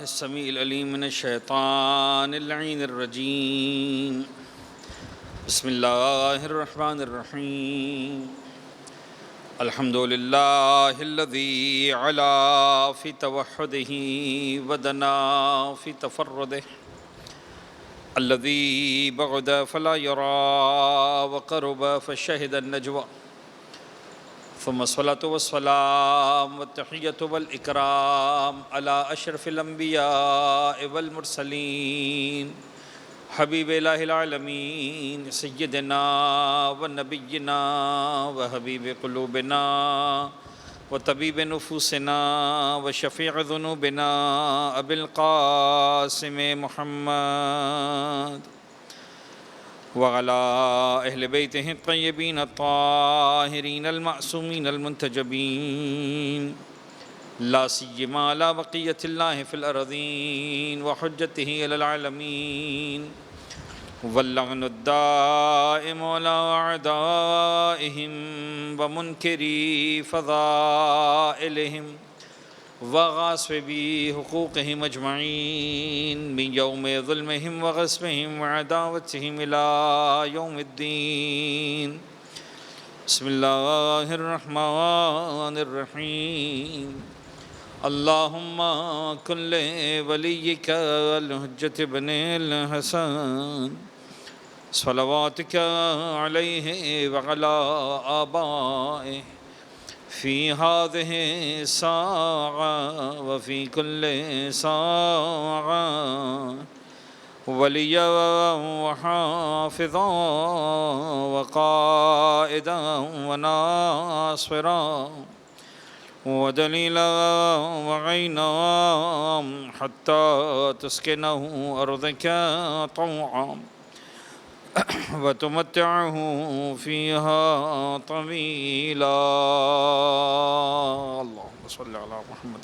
السميع العليم من الشيطان اللعين الرجيم. بسم الله الرحمن الرحيم. الحمد لله الذي علا في توحده ودنا في تفرده، الذي بعد فلا يرى وقرب فشهد النجوى، ثم الصلاة والسلام والتحية والإكرام على أشرف الأنبياء والمرسلين حبيب إله العالمين سيدنا ونبينا وحبيب قلوبنا وطبيب نفوسنا وشفيع ذنوبنا أبي القاسم محمد وعلى أهل بيته الطيبين الطاهرين المعصومين المنتجبين، لا سيما على بقية الله في الأرضين وحجته إلى العالمين، واللعن الدائم على أعدائهم ومنكري فضائلهم وغاصبي حقوقهم أجمعين من يوم ظلمهم وغصبهم وعداوتهم إلى يوم الدين. بسم الله الرحمن الرحيم. اللهم كن لوليك الحجة بن الحسن صلواتك عليه وعلى آبائه في هذه الساعة وفي كل ساعة وليا وحافظا وقائدا وناصرا ودليلا وعينا حتى تسكنه أرضك طوعا وتمتعه فيها طويلا. اللهم صل على محمد.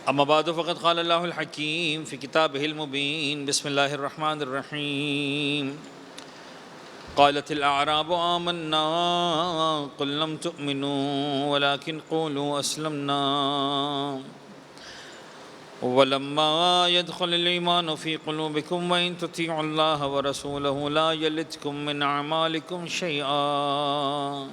أما بعد فقد قال الله الحكيم في كتابه المبين. بسم الله الرحمن الرحيم. قالت الأعراب آمنا قل لم تؤمنوا ولكن قولوا أسلمنا ولما يدخل الإيمان في قلوبكم وإن تطيعوا الله ورسوله لا يلتكم من أعمالكم شيئا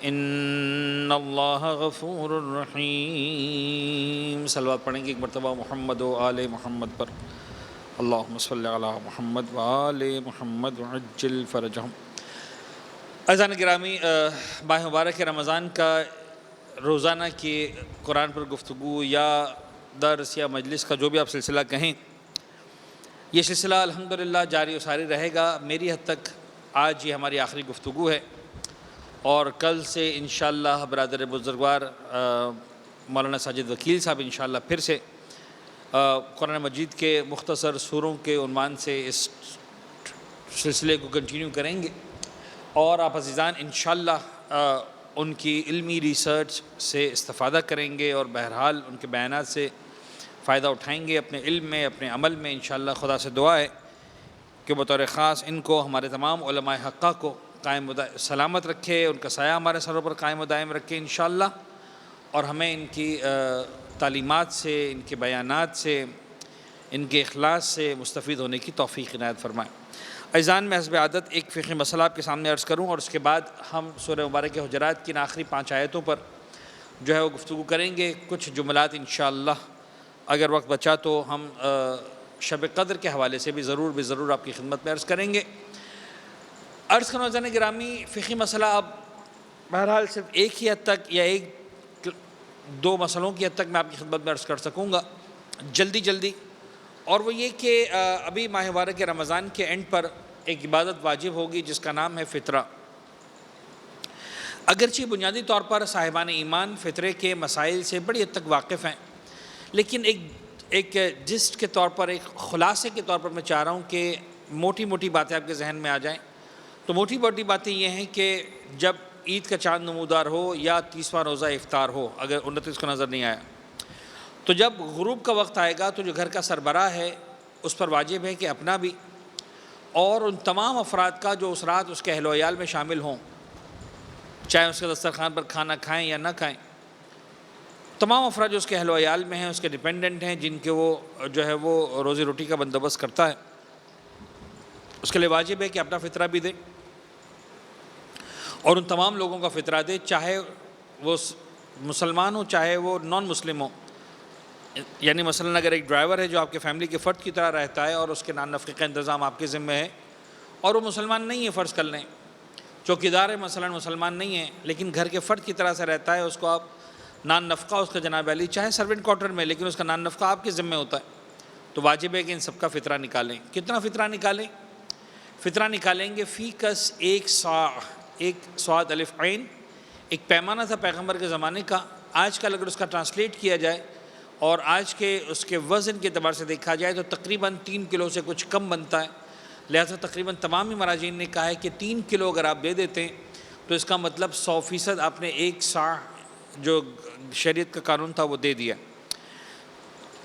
إن الله غفور رحيم. صلوات پڑھیں گے ایک مرتبہ محمد و آل محمد پر. اللہم صلی علی محمد و آل محمد وعجل فرجہم. عزیزان گرامی، ماہ مبارک رمضان کا روزانہ کی قرآن پر گفتگو یا درس یا مجلس کا جو بھی آپ سلسلہ کہیں، یہ سلسلہ الحمدللہ جاری و ساری رہے گا. میری حد تک آج یہ ہماری آخری گفتگو ہے، اور کل سے انشاءاللہ برادر بزرگوار مولانا ساجد وکیل صاحب انشاءاللہ پھر سے قرآن مجید کے مختصر سوروں کے عنوان سے اس سلسلے کو کنٹینیو کریں گے، اور آپ عزیزان انشاءاللہ ان کی علمی ریسرچ سے استفادہ کریں گے، اور بہرحال ان کے بیانات سے فائدہ اٹھائیں گے اپنے علم میں، اپنے عمل میں. انشاءاللہ خدا سے دعا ہے کہ بطور خاص ان کو ہمارے تمام علماء حقہ کو قائم سلامت رکھے، ان کا سایہ ہمارے سروں پر قائم و دائم رکھے انشاءاللہ، اور ہمیں ان کی تعلیمات سے، ان کے بیانات سے، ان کے اخلاص سے مستفید ہونے کی توفیق عنایت فرمائیں. عزیزان، میں حسب عادت ایک فقہی مسئلہ آپ کے سامنے عرض کروں، اور اس کے بعد ہم سورہ مبارک حجرات کی آخری 5 آیتوں پر جو ہے وہ گفتگو کریں گے. کچھ جملات انشاءاللہ اگر وقت بچا تو ہم شب قدر کے حوالے سے بھی ضرور آپ کی خدمت میں عرض کریں گے. عرض کرنا عزیزان گرامی، فقہی مسئلہ اب بہرحال صرف ایک ہی حد تک یا 1-2 مسئلوں کی حد تک میں آپ کی خدمت میں عرض کر سکوں گا جلدی، اور وہ یہ کہ ابھی ماہ مبارک رمضان کے اینڈ پر ایک عبادت واجب ہوگی جس کا نام ہے فطرہ. اگرچہ بنیادی طور پر صاحبان ایمان فطرے کے مسائل سے بڑی حد تک واقف ہیں، لیکن ایک جسٹ کے طور پر، ایک خلاصے کے طور پر میں چاہ رہا ہوں کہ موٹی باتیں آپ کے ذہن میں آ جائیں. تو موٹی باتیں یہ ہیں کہ جب عید کا چاند نمودار ہو یا 30واں روزہ افطار ہو، اگر 29 کو نظر نہیں آیا، تو جب غروب کا وقت آئے گا تو جو گھر کا سربراہ ہے اس پر واجب ہے کہ اپنا بھی اور ان تمام افراد کا جو اس رات اس کے اہل و عیال میں شامل ہوں، چاہے اس کے دسترخوان پر کھانا کھائیں یا نہ کھائیں، تمام افراد جو اس کے اہل و عیال میں ہیں، اس کے ڈپینڈنٹ ہیں، جن کے وہ جو ہے وہ روزی روٹی کا بندوبست کرتا ہے، اس کے لیے واجب ہے کہ اپنا فطرہ بھی دے اور ان تمام لوگوں کا فطرہ دے، چاہے وہ مسلمان ہو چاہے وہ نان مسلم ہو۔ یعنی مثلاً اگر ایک ڈرائیور ہے جو آپ کے فیملی کے فرد کی طرح رہتا ہے اور اس کے نان نفقے کا انتظام آپ کے ذمہ ہے، اور وہ مسلمان نہیں ہے، فرض کر لیں چوکیدار ہے مثلاً، مسلمان نہیں ہے لیکن گھر کے فرد کی طرح سے رہتا ہے، اس کو آپ نان نفقہ اس کا جناب علی چاہے سرونٹ کوارٹر میں، لیکن اس کا نان نفقہ آپ کے ذمہ ہوتا ہے، تو واجب ہے کہ ان سب کا فطرہ نکالیں۔ کتنا فطرہ نکالیں؟ فطرہ نکالیں گے فی کس ایک صاع، ایک صاد الف عین، ایک پیمانہ تھا پیغمبر کے زمانے کا، آج کل اگر اس کا ٹرانسلیٹ کیا جائے اور آج کے اس کے وزن کے اعتبار سے دیکھا جائے تو تقریباً 3 کلو سے کچھ کم بنتا ہے، لہذا تقریباً تمام ہی مراجعین نے کہا ہے کہ 3 کلو اگر آپ دے دیتے ہیں تو اس کا مطلب 100% آپ نے ایک صاع جو شریعت کا قانون تھا وہ دے دیا۔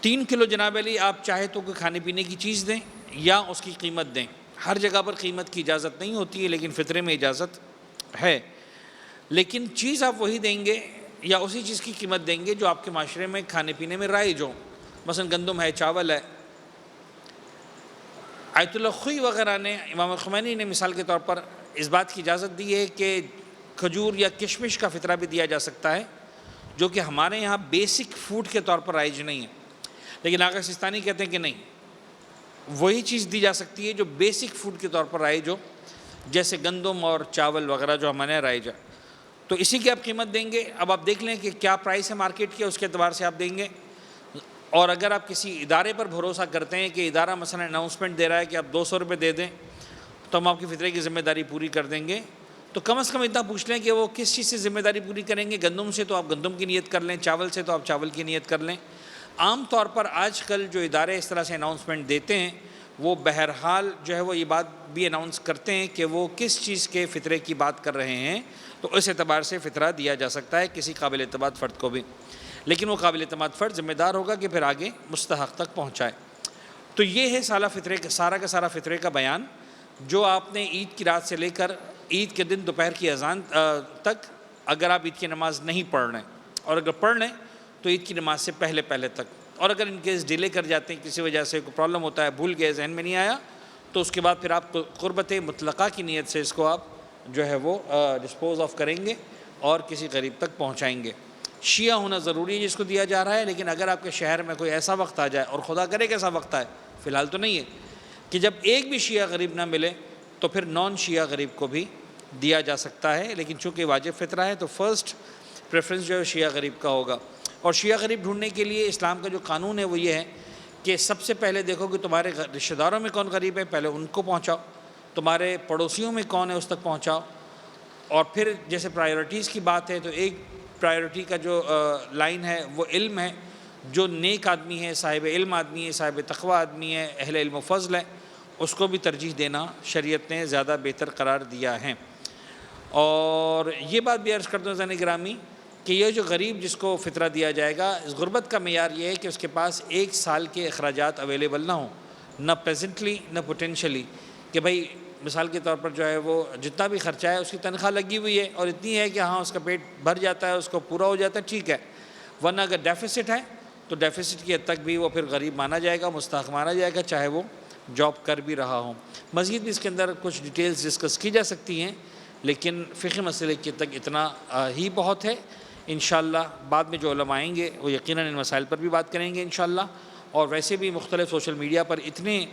3 کلو جناب علی آپ چاہے تو کوئی کھانے پینے کی چیز دیں یا اس کی قیمت دیں، ہر جگہ پر قیمت کی اجازت نہیں ہوتی ہے لیکن فطرے میں اجازت ہے، لیکن چیز آپ وہی دیں گے یا اسی چیز کی قیمت دیں گے جو آپ کے معاشرے میں کھانے پینے میں رائج ہو، مثلا گندم ہے، چاول ہے۔ آیت اللہ خوئی وغیرہ نے، امام خمینی نے مثال کے طور پر اس بات کی اجازت دی ہے کہ کھجور یا کشمش کا فطرہ بھی دیا جا سکتا ہے، جو کہ ہمارے یہاں بیسک فوڈ کے طور پر رائج نہیں ہے، لیکن آقا سستانی کہتے ہیں کہ نہیں، وہی چیز دی جا سکتی ہے جو بیسک فوڈ کے طور پر رائج ہو، جیسے گندم اور چاول وغیرہ جو ہمارے یہاں رائج ہے، تو اسی کی آپ قیمت دیں گے۔ اب آپ دیکھ لیں کہ کیا پرائس ہے مارکیٹ کے، اس کے اعتبار سے آپ دیں گے، اور اگر آپ کسی ادارے پر بھروسہ کرتے ہیں کہ ادارہ مثلا اناؤنسمنٹ دے رہا ہے کہ آپ 200 روپے دے دیں تو ہم آپ کی فطرے کی ذمہ داری پوری کر دیں گے، تو کم از کم اتنا پوچھ لیں کہ وہ کس چیز سے ذمہ داری پوری کریں گے، گندم سے تو آپ گندم کی نیت کر لیں، چاول سے تو آپ چاول کی نیت کر لیں۔ عام طور پر آج کل جو ادارے اس طرح سے اناؤنسمنٹ دیتے ہیں وہ بہرحال جو ہے وہ یہ بات بھی اناؤنس کرتے ہیں کہ وہ کس چیز کے فطرے کی بات کر رہے ہیں، تو اس اعتبار سے فطرہ دیا جا سکتا ہے کسی قابل اعتماد فرد کو بھی، لیکن وہ قابل اعتماد فرد ذمہ دار ہوگا کہ پھر آگے مستحق تک پہنچائے۔ تو یہ ہے سارا کا سارا فطرے کا بیان، جو آپ نے عید کی رات سے لے کر عید کے دن دوپہر کی اذان تک، اگر آپ عید کی نماز نہیں پڑھ رہے ہیں، اور اگر پڑھ لیں تو عید کی نماز سے پہلے تک، اور اگر ان کیس ڈیلے کر جاتے ہیں کسی وجہ سے کوئی پرابلم ہوتا ہے، بھول گئے، ذہن میں نہیں آیا، تو اس کے بعد پھر آپ قربت مطلقہ کی نیت سے اس کو آپ جو ہے وہ ڈسپوز آف کریں گے اور کسی غریب تک پہنچائیں گے۔ شیعہ ہونا ضروری ہے جس کو دیا جا رہا ہے، لیکن اگر آپ کے شہر میں کوئی ایسا وقت آ جائے، اور خدا کرے کہ ایسا وقت آئے، فی الحال تو نہیں ہے، کہ جب ایک بھی شیعہ غریب نہ ملے تو پھر نان شیعہ غریب کو بھی دیا جا سکتا ہے، لیکن چونکہ واجب فطرہ ہے تو فرسٹ پریفرنس جو ہے شیعہ غریب کا ہوگا۔ اور شیعہ غریب ڈھونڈنے کے لیے اسلام کا جو قانون ہے وہ یہ ہے کہ سب سے پہلے دیکھو کہ تمہارے رشتہ داروں میں کون غریب ہے، پہلے ان کو پہنچاؤ، تمہارے پڑوسیوں میں کون ہے اس تک پہنچاؤ، اور پھر جیسے پرائیورٹیز کی بات ہے تو ایک پرائیورٹی کا جو لائن ہے وہ علم ہے، جو نیک آدمی ہے، صاحب علم آدمی ہے، صاحب تقوی آدمی ہے، اہل علم و فضل ہے، اس کو بھی ترجیح دینا شریعت نے زیادہ بہتر قرار دیا ہے۔ اور یہ بات بھی عرض کرتا ہوں عزیزان گرامی کہ یہ جو غریب جس کو فطرہ دیا جائے گا، اس غربت کا معیار یہ ہے کہ اس کے پاس 1 سال کے اخراجات اویلیبل نہ ہوں، نہ پریزنٹلی نہ پوٹینشلی، کہ بھائی مثال کے طور پر جو ہے وہ جتنا بھی خرچہ ہے اس کی تنخواہ لگی ہوئی ہے اور اتنی ہے کہ ہاں اس کا پیٹ بھر جاتا ہے، اس کو پورا ہو جاتا ہے، ٹھیک ہے، ورنہ اگر ڈیفیسٹ ہے تو ڈیفیسٹ کی حد تک بھی وہ پھر غریب مانا جائے گا، مستحق مانا جائے گا، چاہے وہ جاب کر بھی رہا ہو۔ مزید بھی اس کے اندر کچھ ڈیٹیلز ڈسکس کی جا سکتی ہیں، لیکن فقہ مسئلے کی تک اتنا ہی بہت ہے۔ انشاءاللہ بعد میں جو علماء آئیں گے وہ یقیناً ان مسائل پر بھی بات کریں گے انشاءاللہ، اور ویسے بھی مختلف سوشل میڈیا پر اتنے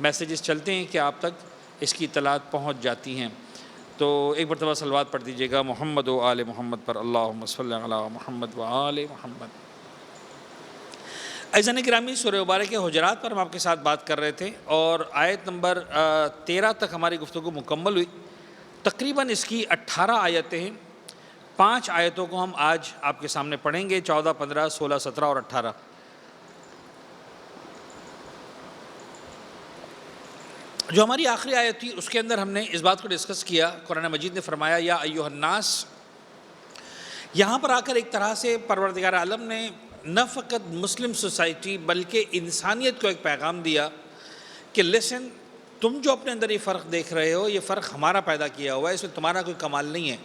میسیجز چلتے ہیں کہ آپ تک اس کی اطلاعات پہنچ جاتی ہیں۔ تو ایک مرتبہ صلوات پڑھ دیجیے گا محمد و آل محمد پر، اللہم صلی علی محمد و آل محمد۔ عزیزان گرامی، سورہ مبارک حجرات پر ہم آپ کے ساتھ بات کر رہے تھے اور آیت نمبر 13 تک ہماری گفتگو مکمل ہوئی۔ تقریباً اس کی 18 آیتیں ہیں، 5 آیتوں کو ہم آج آپ کے سامنے پڑھیں گے، 14، 15، 16، 17 اور 18۔ جو ہماری آخری آیت تھی اس کے اندر ہم نے اس بات کو ڈسکس کیا، قرآن مجید نے فرمایا یا ایھا الناس، یہاں پر آ کر ایک طرح سے پروردگار عالم نے نہ فقط مسلم سوسائٹی بلکہ انسانیت کو ایک پیغام دیا کہ لسن، تم جو اپنے اندر یہ فرق دیکھ رہے ہو، یہ فرق ہمارا پیدا کیا ہوا ہے، اس میں تمہارا کوئی کمال نہیں ہے۔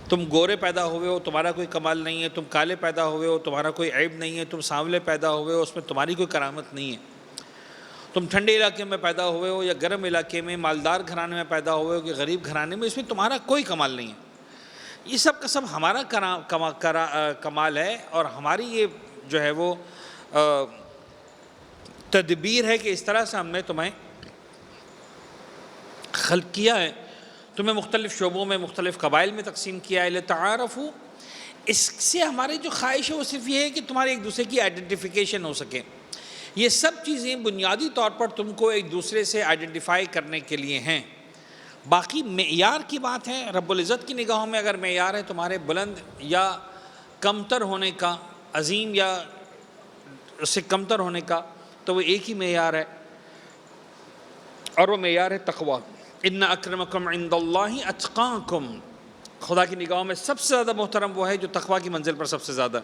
تم گورے پیدا ہوئے ہو تمہارا کوئی کمال نہیں ہے، تم کالے پیدا ہوئے ہو تمہارا کوئی عیب نہیں ہے، تم سانولے پیدا ہوئے ہو اس میں تمہاری کوئی کرامت نہیں ہے، تم ٹھنڈے علاقے میں پیدا ہوئے ہو یا گرم علاقے میں، مالدار گھرانے میں پیدا ہوئے ہو کہ غریب گھرانے میں، اس میں تمہارا کوئی کمال نہیں ہے۔ یہ سب کا سب ہمارا کمال ہے، اور ہماری یہ جو ہے وہ تدبیر ہے کہ اس طرح سے ہم نے تمہیں خلق کیا ہے، تمہیں مختلف شعبوں میں مختلف قبائل میں تقسیم کیا ہے، لتعارفوا۔ اس سے ہماری جو خواہش ہے وہ صرف یہ ہے کہ تمہارے ایک دوسرے کی آئیڈینٹیفیکیشن ہو سکے۔ یہ سب چیزیں بنیادی طور پر تم کو ایک دوسرے سے آئیڈینٹیفائی کرنے کے لیے ہیں۔ باقی معیار کی بات ہے، رب العزت کی نگاہوں میں اگر معیار ہے تمہارے بلند یا کمتر ہونے کا، عظیم یا اس سے کمتر ہونے کا، تو وہ ایک ہی معیار ہے، اور وہ معیار ہے تقوی۔ ان اکرمکم عند اللہ اتقاکم۔ خدا کی نگاہوں میں سب سے زیادہ محترم وہ ہے جو تقوی کی منزل پر سب سے زیادہ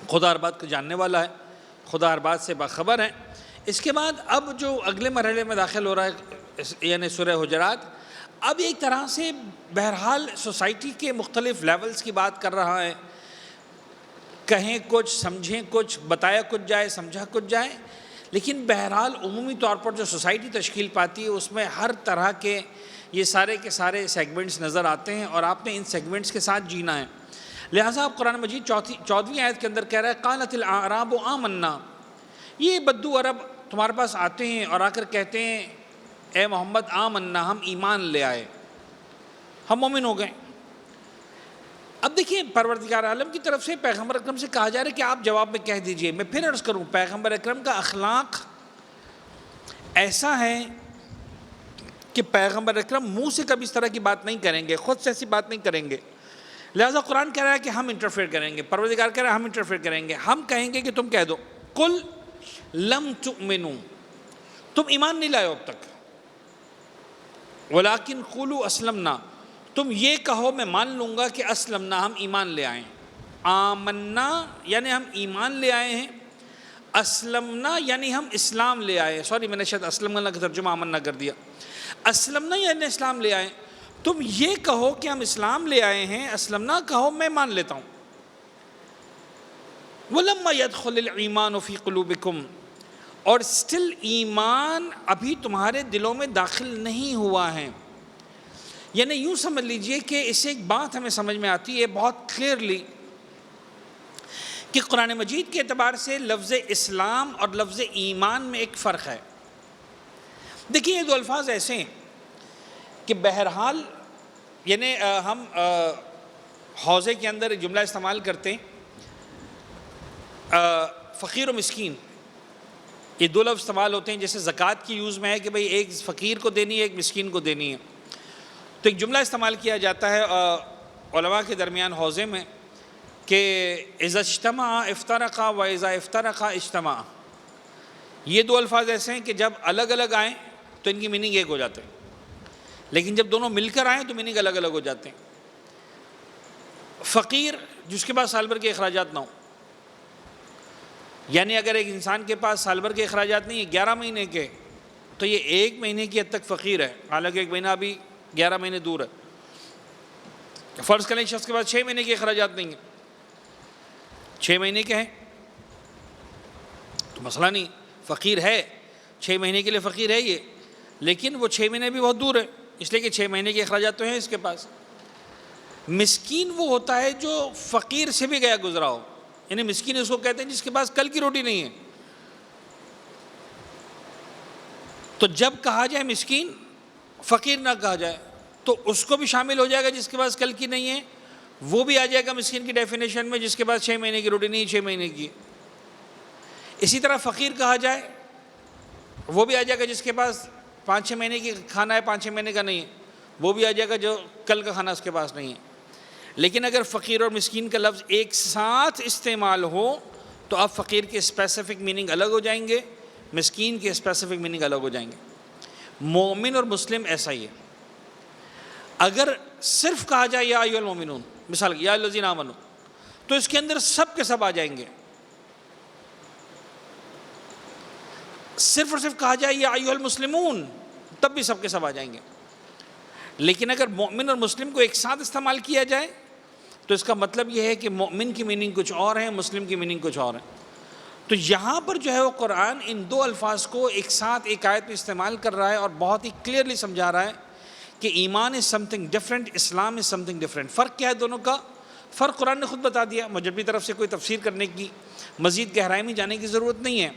خدا ہر بات کو جاننے والا ہے، خدا ہر بات سے باخبر ہے۔ اس کے بعد اب جو اگلے مرحلے میں داخل ہو رہا ہے یعنی سورہ حجرات، اب ایک طرح سے بہرحال سوسائٹی کے مختلف لیولز کی بات کر رہا ہے، کہیں کچھ سمجھیں کچھ، بتایا کچھ جائے سمجھا کچھ جائے، لیکن بہرحال عمومی طور پر جو سوسائٹی تشکیل پاتی ہے اس میں ہر طرح کے یہ سارے کے سارے سیگمنٹس نظر آتے ہیں، اور آپ نے ان سیگمنٹس کے ساتھ جینا ہے۔ لہٰذا اب قرآن مجید 14ویں آیت کے اندر کہہ رہا ہے قالت الاعراب آمنا۔ یہ بدو عرب تمہارے پاس آتے ہیں اور آ کر کہتے ہیں اے محمد آمنا، ہم ایمان لے آئے، ہم مومن ہو گئے۔ اب دیکھیں پروردگار عالم کی طرف سے پیغمبر اکرم سے کہا جا رہا ہے کہ آپ جواب میں کہہ دیجئے۔ میں پھر عرض کروں، پیغمبر اکرم کا اخلاق ایسا ہے کہ پیغمبر اکرم منہ سے کبھی اس طرح کی بات نہیں کریں گے، خود سے ایسی بات نہیں کریں گے۔ لہٰذا قرآن کہہ رہا ہے کہ ہم انٹرفیئر کریں گے، پروردگار کہہ رہا ہے ہم انٹرفیئر کریں گے، ہم کہیں گے کہ تم کہہ دو قل لم تؤمنوا، تم ایمان نہیں لائے ہو اب تک، ولیکن قولوا اسلمنا، تم یہ کہو میں مان لوں گا کہ اسلمنا، ہم ایمان لے آئے ہیں۔ آمنا یعنی ہم ایمان لے آئے ہیں، اسلمنا یعنی ہم اسلام لے آئے ہیں، سوری میں نے شاید اسلمنا کا ترجمہ آمنا کر دیا۔ اسلمنا یعنی اسلام لے آئے، تم یہ کہو کہ ہم اسلام لے آئے ہیں، اسلمنا کہو میں مان لیتا ہوں۔ وَلَمَّا يَدْخُلِ الْإِيمَانُ فِي قُلُوبِكُمْ، اور سٹل ایمان ابھی تمہارے دلوں میں داخل نہیں ہوا ہے۔ یعنی یوں سمجھ لیجئے کہ اس سے ایک بات ہمیں سمجھ میں آتی ہے بہت کلیئرلی کہ قرآن مجید کے اعتبار سے لفظ اسلام اور لفظ ایمان میں ایک فرق ہے۔ دیکھیں یہ دو الفاظ ایسے ہیں کہ بہرحال یعنی ہم حوضے کے اندر ایک جملہ استعمال کرتے ہیں فقیر و مسکین، یہ دو لفظ استعمال ہوتے ہیں، جیسے زکوٰۃ کی یوز میں ہے کہ بھئی ایک فقیر کو دینی ہے ایک مسکین کو دینی ہے، تو ایک جملہ استعمال کیا جاتا ہے علماء کے درمیان حوضے میں کہ اذا اجتمع افترقا و اذا افترقا اجتمع۔ یہ دو الفاظ ایسے ہیں کہ جب الگ الگ آئیں تو ان کی میننگ ایک ہو جاتے ہیں، لیکن جب دونوں مل کر آئیں تو میننگ الگ الگ ہو جاتے ہیں۔ فقیر جس کے پاس سال بھر کے اخراجات نہ ہوں، یعنی اگر ایک انسان کے پاس سال بھر کے اخراجات نہیں ہیں 11 مہینے کے، تو یہ 1 مہینے کی حد تک فقیر ہے، حالانکہ 1 مہینہ ابھی 11 مہینے دور ہے۔ فرض کریں شخص کے پاس 6 مہینے کے اخراجات نہیں ہیں، 6 مہینے کے ہیں تو مسئلہ نہیں، فقیر ہے، 6 مہینے کے لیے فقیر ہے یہ، لیکن وہ 6 مہینے بھی بہت دور ہے، اس لیے کہ 6 مہینے کے اخراجات تو ہیں اس کے پاس۔ مسکین وہ ہوتا ہے جو فقیر سے بھی گیا گزرا ہو، یعنی مسکین اس کو کہتے ہیں جس کے پاس کل کی روٹی نہیں ہے۔ تو جب کہا جائے مسکین، فقیر نہ کہا جائے تو اس کو بھی شامل ہو جائے گا جس کے پاس کل کی نہیں ہے، وہ بھی آ جائے گا مسکین کی ڈیفینیشن میں جس کے پاس 6 مہینے کی روٹی نہیں 6 مہینے کی۔ اسی طرح فقیر کہا جائے وہ بھی آ جائے گا جس کے پاس 5-6 مہینے کی کھانا ہے 5-6 مہینے کا نہیں ہے، وہ بھی آ جائے گا جو کل کا کھانا اس کے پاس نہیں ہے۔ لیکن اگر فقیر اور مسکین کا لفظ ایک ساتھ استعمال ہو تو اب فقیر کے اسپیسیفک میننگ الگ ہو جائیں گے، مسکین کے اسپیسیفک میننگ الگ ہو جائیں گے۔ مومن اور مسلم ایسا ہی ہے، اگر صرف کہا جائے یا ایھا المومنون، مثال یا الذین آمنوا، تو اس کے اندر سب کے سب آ جائیں گے۔ صرف اور صرف کہا جائے یا ایھا المسلمون، تب بھی سب کے سب آ جائیں گے۔ لیکن اگر مومن اور مسلم کو ایک ساتھ استعمال کیا جائے تو اس کا مطلب یہ ہے کہ مومن کی میننگ کچھ اور ہے، مسلم کی میننگ کچھ اور ہے۔ تو یہاں پر جو ہے وہ قرآن ان دو الفاظ کو ایک ساتھ ایک آیت میں استعمال کر رہا ہے اور بہت ہی کلیئرلی سمجھا رہا ہے کہ ایمان از سم تھنگ ڈفرینٹ، اسلام از سم تھنگ ڈفرینٹ۔ فرق کیا ہے دونوں کا؟ فرق قرآن نے خود بتا دیا، مجھے اپنی طرف سے کوئی تفسیر کرنے کی، مزید گہرائی میں جانے کی ضرورت نہیں ہے۔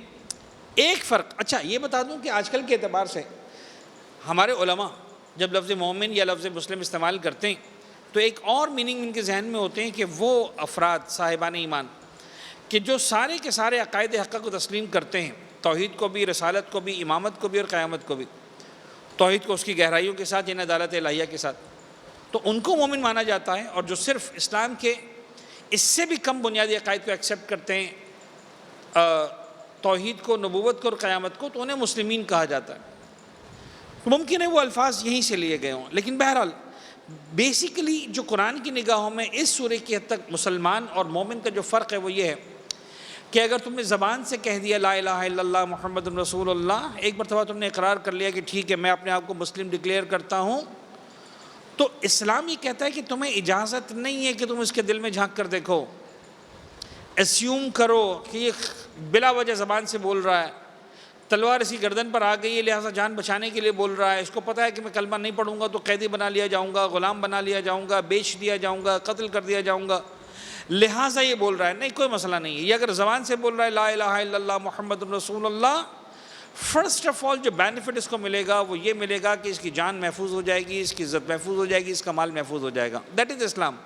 ایک فرق، اچھا یہ بتا دوں کہ آج کل کے اعتبار سے ہمارے علماء جب لفظ مومن یا لفظ مسلم استعمال کرتے ہیں تو ایک اور میننگ ان کے ذہن میں ہوتے ہیں کہ وہ افراد صاحبان ایمان کہ جو سارے کے سارے عقائد حقہ کو تسلیم کرتے ہیں، توحید کو بھی، رسالت کو بھی، امامت کو بھی اور قیامت کو بھی، توحید کو اس کی گہرائیوں کے ساتھ یعنی عدالت الہیہ کے ساتھ، تو ان کو مومن مانا جاتا ہے، اور جو صرف اسلام کے اس سے بھی کم بنیادی عقائد کو ایکسیپٹ کرتے ہیں، توحید کو، نبوت کو اور قیامت کو، تو انہیں مسلمین کہا جاتا ہے۔ تو ممکن ہے وہ الفاظ یہیں سے لیے گئے ہوں، لیکن بہرحال بیسیکلی جو قرآن کی نگاہوں میں اس سورہ کی حد تک مسلمان اور مومن کا جو فرق ہے وہ یہ ہے کہ اگر تم نے زبان سے کہہ دیا لا الہ الا اللہ محمد رسول اللہ، ایک مرتبہ تم نے اقرار کر لیا کہ ٹھیک ہے میں اپنے آپ کو مسلم ڈکلیئر کرتا ہوں، تو اسلام یہ کہتا ہے کہ تمہیں اجازت نہیں ہے کہ تم اس کے دل میں جھانک کر دیکھو، اسیوم کرو کہ یہ بلا وجہ زبان سے بول رہا ہے، تلوار اسی گردن پر آ گئی ہے لہٰذا جان بچانے کے لیے بول رہا ہے، اس کو پتہ ہے کہ میں کلمہ نہیں پڑھوں گا تو قیدی بنا لیا جاؤں گا، غلام بنا لیا جاؤں گا، بیچ دیا جاؤں گا، قتل کر دیا جاؤں گا، لہٰذا یہ بول رہا ہے۔ نہیں، کوئی مسئلہ نہیں ہے، یہ اگر زبان سے بول رہا ہے لا الہ الا اللہ محمد رسول اللہ، فرسٹ آف آل جو بینیفٹ اس کو ملے گا وہ یہ ملے گا کہ اس کی جان محفوظ ہو جائے گی، اس کی عزت محفوظ ہو جائے گی، اس کا مال محفوظ ہو جائے گا۔ دیٹ از اسلام۔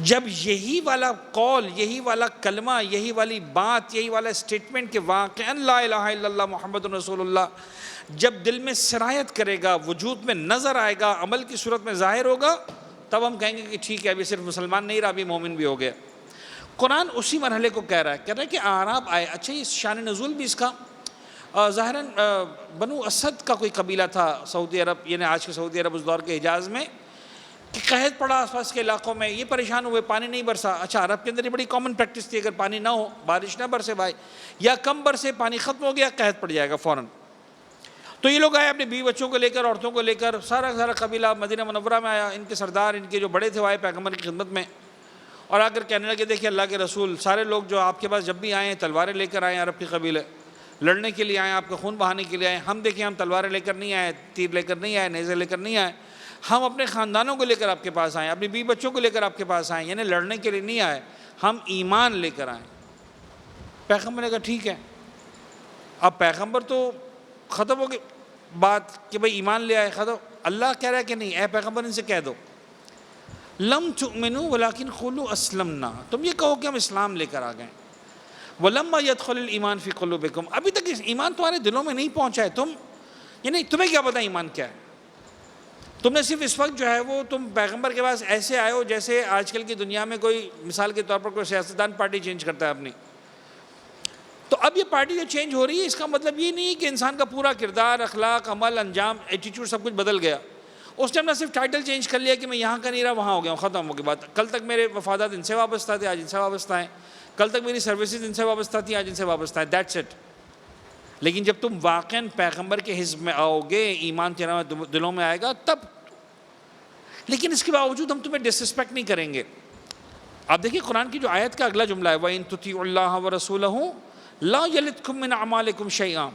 جب یہی والا قول، یہی والا کلمہ، یہی والی بات، یہی والا اسٹیٹمنٹ کہ واقعاً لا الہ الا اللہ محمد رسول اللہ جب دل میں سرایت کرے گا، وجود میں نظر آئے گا، عمل کی صورت میں ظاہر ہوگا، تب ہم کہیں گے کہ ٹھیک ہے ابھی صرف مسلمان نہیں رہا، ابھی مومن بھی ہو گیا۔ قرآن اسی مرحلے کو کہہ رہا ہے کہ اعراب آئے۔ اچھا یہ شان نزول بھی اس کا ظاہراً بنو اسد کا کوئی قبیلہ تھا سعودی عرب، یعنی آج کے سعودی عرب، اس دور کے حجاز میں، کہ قحط پڑا آس پاس کے علاقوں میں، یہ پریشان ہوئے، پانی نہیں برسا۔ اچھا عرب کے اندر یہ بڑی کامن پریکٹس تھی، اگر پانی نہ ہو، بارش نہ برسے بھائی، یا کم برسے، پانی ختم ہو گیا، قحط پڑ جائے گا فوراً۔ تو یہ لوگ آئے اپنے بیوی بچوں کو لے کر، عورتوں کو لے کر، سارا قبیلہ مدینہ منورہ میں آیا، ان کے سردار، ان کے جو بڑے تھے وہ آئے پیغمبر کی خدمت میں، اور آ کر کہنے لگے دیکھیں اللہ کے رسول، سارے لوگ جو آپ کے پاس جب بھی آئے ہیں تلواریں لے کر آئے ہیں، عرب کے قبیلے لڑنے کے لیے آئے ہیں، آپ کا خون بہانے کے لیے آئے ہیں، ہم دیکھیں ہم تلواریں لے کر نہیں آئے، تیر لے کر نہیں آئے، نیزے لے کر نہیں آئے، ہم اپنے خاندانوں کو لے کر آپ کے پاس آئے، اپنی بیوی بچوں کو لے کر آپ کے پاس آئے، یعنی لڑنے کے لیے نہیں آئے، ہم ایمان لے کر آئے۔ پیغمبر نے کہا ٹھیک ہے، اب پیغمبر تو ختم ہو گئی بات کہ بھئی ایمان لے آئے، ختم۔ اللہ کہہ رہا ہے کہ نہیں، اے پیغمبر ان سے کہہ دو لم تؤمنوا ولکن قولوا اسلمنا، تم یہ کہو کہ ہم اسلام لے کر آ گئے، ولما يدخل الایمان فی قلوبکم، ابھی تک ایمان تمہارے دلوں میں نہیں پہنچا ہے، یعنی تمہیں کیا پتہ ایمان کیا ہے؟ تم نے صرف اس وقت جو ہے وہ تم پیغمبر کے پاس ایسے آئے ہو جیسے آج کل کی دنیا میں کوئی مثال کے طور پر کوئی سیاستدان پارٹی چینج کرتا ہے اپنی، تو اب یہ پارٹی جو چینج ہو رہی ہے اس کا مطلب یہ نہیں کہ انسان کا پورا کردار، اخلاق، عمل، انجام، ایٹیٹیوڈ سب کچھ بدل گیا۔ اس نے اپنا صرف ٹائٹل چینج کر لیا کہ میں یہاں کا نہیں رہا، وہاں ہو گیا ہوں، ختم ہو گئی بات۔ کل تک میرے مفادات ان سے وابستہ تھے، آج ان سے وابستہ ہیں، کل تک میری سروسز ان سے وابستہ تھیں، آج ان سے وابستہ ہیں، دیٹس اٹ۔ لیکن جب تم واقعاً پیغمبر کے حزب میں آؤ گے، ایمان تیرا دلوں میں آئے گا تب، لیکن اس کے باوجود ہم تمہیں ڈس رسپیکٹ نہیں کریں گے۔ آپ دیکھیے قرآن کی جو آیت کا اگلا جملہ ہے وَإِن تُطِيعُوا اللَّهَ وَرَسُولَهُ لَا يَلِتْكُم مِّنْ أَعْمَالِكُمْ شَيْئًا،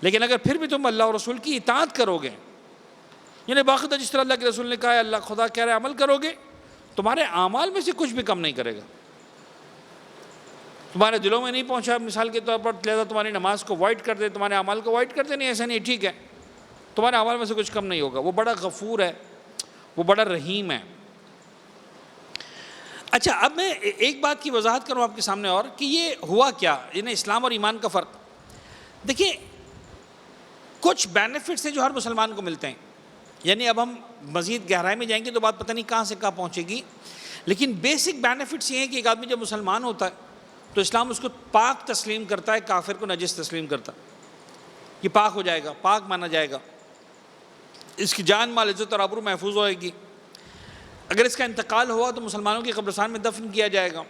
لیکن اگر پھر بھی تم اللہ اور رسول کی اطاعت کرو گے، یعنی باقاعدہ جس طرح اللہ کے رسول نے کہا ہے، اللہ خدا کہہ رہا ہے عمل کرو گے، تمہارے اعمال میں سے کچھ بھی کم نہیں کرے گا، تمہارے دلوں میں نہیں پہنچا مثال کے طور پر لہذا تمہاری نماز کو وائٹ کر دے، تمہارے اعمال کو وائٹ کر دے، نہیں ایسا نہیں، ٹھیک ہے، تمہارے اعمال میں سے کچھ کم نہیں ہوگا۔ وہ بڑا غفور ہے، وہ بڑا رحیم ہے۔ اچھا اب میں ایک بات کی وضاحت کروں آپ کے سامنے اور کہ یہ ہوا کیا، یعنی اسلام اور ایمان کا فرق۔ دیکھیے کچھ بینیفٹس ہیں جو ہر مسلمان کو ملتے ہیں، یعنی اب ہم مزید گہرائی میں جائیں گے تو بات پتہ نہیں کہاں سے کہاں پہنچے گی، لیکن بیسک بینیفٹس یہ ہیں کہ ایک آدمی جب مسلمان ہوتا ہے تو اسلام اس کو پاک تسلیم کرتا ہے، کافر کو نجس تسلیم کرتا ہے، یہ پاک ہو جائے گا، پاک مانا جائے گا، اس کی جان مال عزت اور آبرو محفوظ ہوئے گی، اگر اس کا انتقال ہوا تو مسلمانوں کے قبرستان میں دفن کیا جائے گا،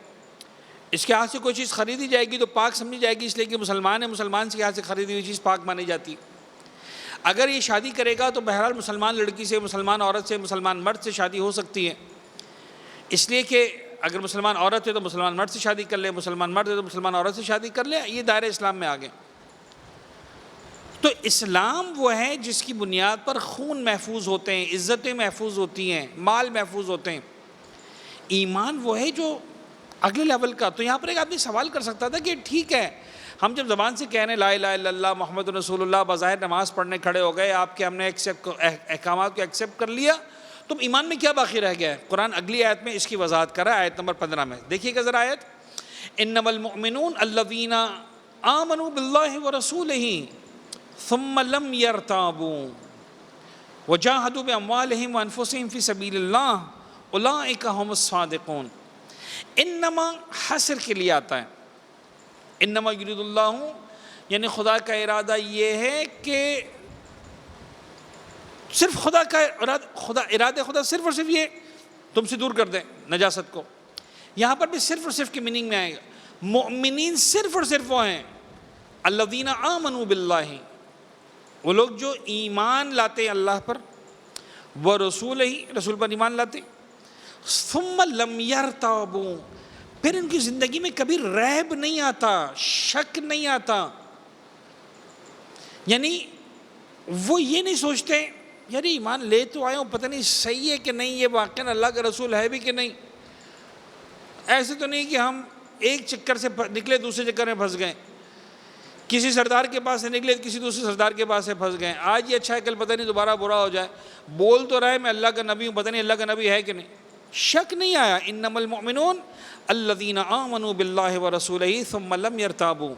اس کے ہاتھ سے کوئی چیز خریدی جائے گی تو پاک سمجھی جائے گی، اس لیے کہ مسلمان ہے، مسلمان سے ہاتھ سے خریدی ہوئی چیز پاک مانی جاتی ہے۔ اگر یہ شادی کرے گا تو بہرحال مسلمان لڑکی سے، مسلمان عورت سے، مسلمان مرد سے شادی ہو سکتی ہے، اس لیے کہ اگر مسلمان عورت ہے تو مسلمان مرد سے شادی کر لے، مسلمان مرد ہے تو مسلمان عورت سے شادی کر لے، یہ دائرہ اسلام میں آ گئے۔ تو اسلام وہ ہے جس کی بنیاد پر خون محفوظ ہوتے ہیں، عزتیں محفوظ ہوتی ہیں، مال محفوظ ہوتے ہیں۔ ایمان وہ ہے جو اگلے لیول کا۔ تو یہاں پر ایک آدمی سوال کر سکتا تھا کہ ٹھیک ہے، ہم جب زبان سے کہنے لا الہ الا اللہ محمد رسول اللہ، بظاہر نماز پڑھنے کھڑے ہو گئے، آپ کے ہم نے احکامات کو ایکسیپٹ کر لیا، تو ایمان میں کیا باقی رہ گیا ہے؟ قرآن اگلی آیت میں اس کی وضاحت کر رہا ہے، آیت نمبر 15 میں دیکھیے گا ذرا آیت، انما المؤمنون الذین آمنوا باللہ ورسولہ ثم لم يرتابوا وجاہدوا باموالہم وانفسہم فی سبیل اللہ اولئک هم الصادقون۔ انما حصر کے لیے آتا ہے، انما یرید اللہ، یعنی خدا کا ارادہ یہ ہے کہ صرف خدا کا ارادہ خدا صرف اور صرف یہ تم سے دور کر دیں نجاست کو۔ یہاں پر بھی صرف اور صرف کی میننگ میں آئے گا، مؤمنین صرف اور صرف وہ ہیں الذین آمنوا باللہ، وہ لوگ جو ایمان لاتے ہیں اللہ پر، ورسولہ، رسول پر ایمان لاتے، ثم لم یرتابوا، پھر ان کی زندگی میں کبھی ریب نہیں آتا، شک نہیں آتا، یعنی وہ یہ نہیں سوچتے یار ایمان لے تو آئے ہوں، پتہ نہیں صحیح ہے کہ نہیں، یہ واقعاً اللہ کا رسول ہے بھی کہ نہیں۔ ایسے تو نہیں کہ ہم ایک چکر سے نکلے دوسرے چکر میں پھنس گئے، کسی سردار کے پاس سے نکلے کسی دوسرے سردار کے پاس سے پھنس گئے، آج یہ اچھا ہے کل پتہ نہیں دوبارہ برا ہو جائے، بول تو رہے میں اللہ کا نبی ہوں، پتہ نہیں اللہ کا نبی ہے کہ نہیں۔ شک نہیں آیا، انما المؤمنون الذین آمنوا باللہ ورسولہ ثم لم یرتابوا،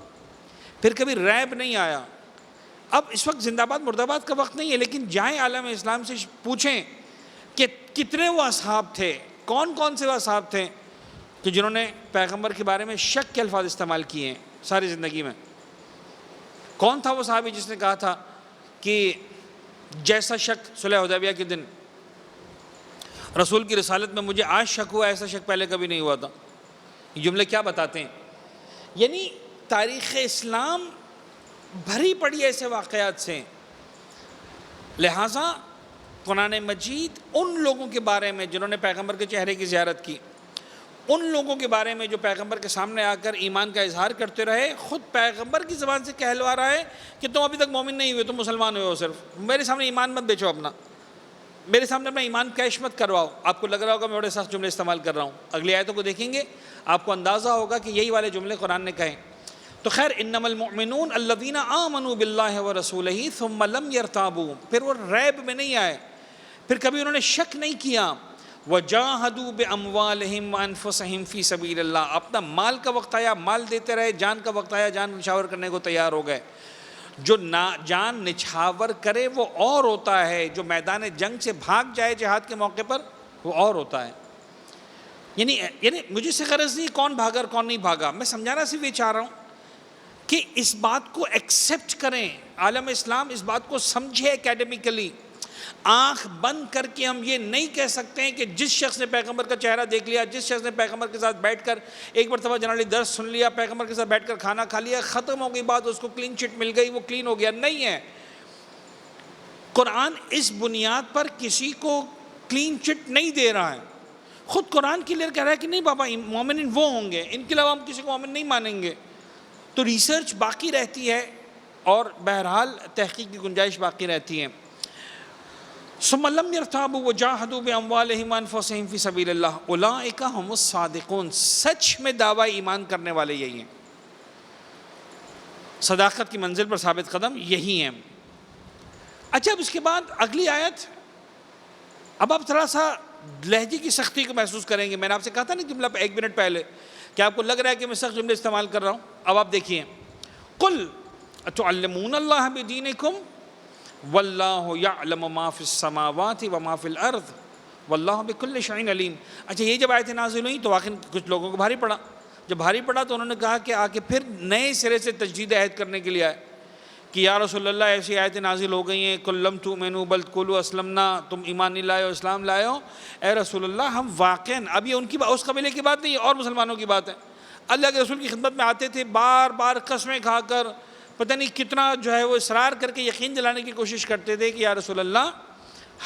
پھر کبھی ریب نہیں آیا۔ اب اس وقت زندہ باد مرد آباد کا وقت نہیں ہے، لیکن جائیں عالم اسلام سے پوچھیں کہ کتنے وہ اصحاب تھے، کون کون سے وہ اصحاب تھے کہ جنہوں نے پیغمبر کے بارے میں شک کے الفاظ استعمال کیے ہیں ساری زندگی میں۔ کون تھا وہ صحابی جس نے کہا تھا کہ جیسا شک صلح حدیبیہ کے دن رسول کی رسالت میں مجھے آج شک ہوا، ایسا شک پہلے کبھی نہیں ہوا تھا۔ یہ جملے کیا بتاتے ہیں؟ یعنی تاریخ اسلام بھری پڑی ایسے واقعات سے، لہٰذا قرآن مجید ان لوگوں کے بارے میں جنہوں نے پیغمبر کے چہرے کی زیارت کی، ان لوگوں کے بارے میں جو پیغمبر کے سامنے آ کر ایمان کا اظہار کرتے رہے، خود پیغمبر کی زبان سے کہلوا رہا ہے کہ تم ابھی تک مومن نہیں ہوئے، تم مسلمان ہوئے ہو، صرف میرے سامنے ایمان مت بیچو، اپنا میرے سامنے اپنا ایمان کیش مت کرواؤ۔ آپ کو لگ رہا ہوگا میں بڑے سخت جملے استعمال کر رہا ہوں، اگلی آیتوں کو دیکھیں گے آپ کو اندازہ ہوگا کہ یہی والے جملے قرآن نے کہے۔ تو خیر، انما المؤمنون الذین آمنوا باللہ ورسولہ ثم لم یرتابوا، پھر وہ ریب میں نہیں آئے، پھر کبھی انہوں نے شک نہیں کیا، وجاہدوا باموالہم وانفسہم فی سبیل اللہ، اپنا مال کا وقت آیا مال دیتے رہے، جان کا وقت آیا جان نچھاور کرنے کو تیار ہو گئے۔ جو جان نچھاور کرے وہ اور ہوتا ہے، جو میدان جنگ سے بھاگ جائے جہاد کے موقع پر وہ اور ہوتا ہے۔ یعنی مجھے سے غرض نہیں کون بھاگا اور کون نہیں بھاگا، میں سمجھانا صرف یہ چاہ رہا ہوں کہ اس بات کو ایکسیپٹ کریں، عالم اسلام اس بات کو سمجھے اکیڈمیکلی۔ آنکھ بند کر کے ہم یہ نہیں کہہ سکتے ہیں کہ جس شخص نے پیغمبر کا چہرہ دیکھ لیا، جس شخص نے پیغمبر کے ساتھ بیٹھ کر ایک مرتبہ جنرلی درس سن لیا، پیغمبر کے ساتھ بیٹھ کر کھانا کھا لیا، ختم ہو گئی بات، اس کو کلین چٹ مل گئی، وہ کلین ہو گیا، نہیں ہے۔ قرآن اس بنیاد پر کسی کو کلین چٹ نہیں دے رہا ہے، خود قرآن کلیئر کہہ رہا ہے کہ نہیں بابا مومن وہ ہوں گے، ان کے علاوہ ہم کسی کو مومن نہیں مانیں گے۔ تو ریسرچ باقی رہتی ہے اور بہرحال تحقیق کی گنجائش باقی رہتی ہے۔ ثم لم يرتابوا وجاهدوا باموالهم وانفسهم في سبيل الله اولئک هم الصادقون، سچ میں دعوی ایمان کرنے والے یہی ہیں، صداقت کی منزل پر ثابت قدم یہی ہیں۔ اچھا، اب اس کے بعد اگلی آیت، اب آپ تھوڑا سا لہجے کی سختی کو محسوس کریں گے۔ میں نے آپ سے کہا تھا نا جملہ ایک منٹ پہلے کہ آپ کو لگ رہا ہے کہ میں سخت جملے استعمال کر رہا ہوں، اب آپ دیکھیے، قل اتعلمون اللہ بدینکم واللہ یعلم ما فی السماوات وما فی الارض واللہ بکل شیء علیم۔ اچھا، یہ جب آیتیں نازل ہوئیں تو واقعی کچھ لوگوں کو بھاری پڑا، جب بھاری پڑا تو انہوں نے کہا کہ آ کے پھر نئے سرے سے تجدید عہد کرنے کے لیے آئے کہ یا رسول اللہ ایسی آیتیں نازل ہو گئی ہیں، قل لم تؤمنوا بل قولوا اسلمنا، تم ایمان نہیں لائے ہو اسلام لائے ہو، اے رسول اللہ ہم واقعاً، اب یہ ان کی اس قبیلے کی بات نہیں، اور مسلمانوں کی بات ہے، اللہ کے رسول کی خدمت میں آتے تھے، بار بار قسمیں کھا کر پتہ نہیں کتنا جو ہے وہ اصرار کر کے یقین دلانے کی کوشش کرتے تھے کہ یا رسول اللہ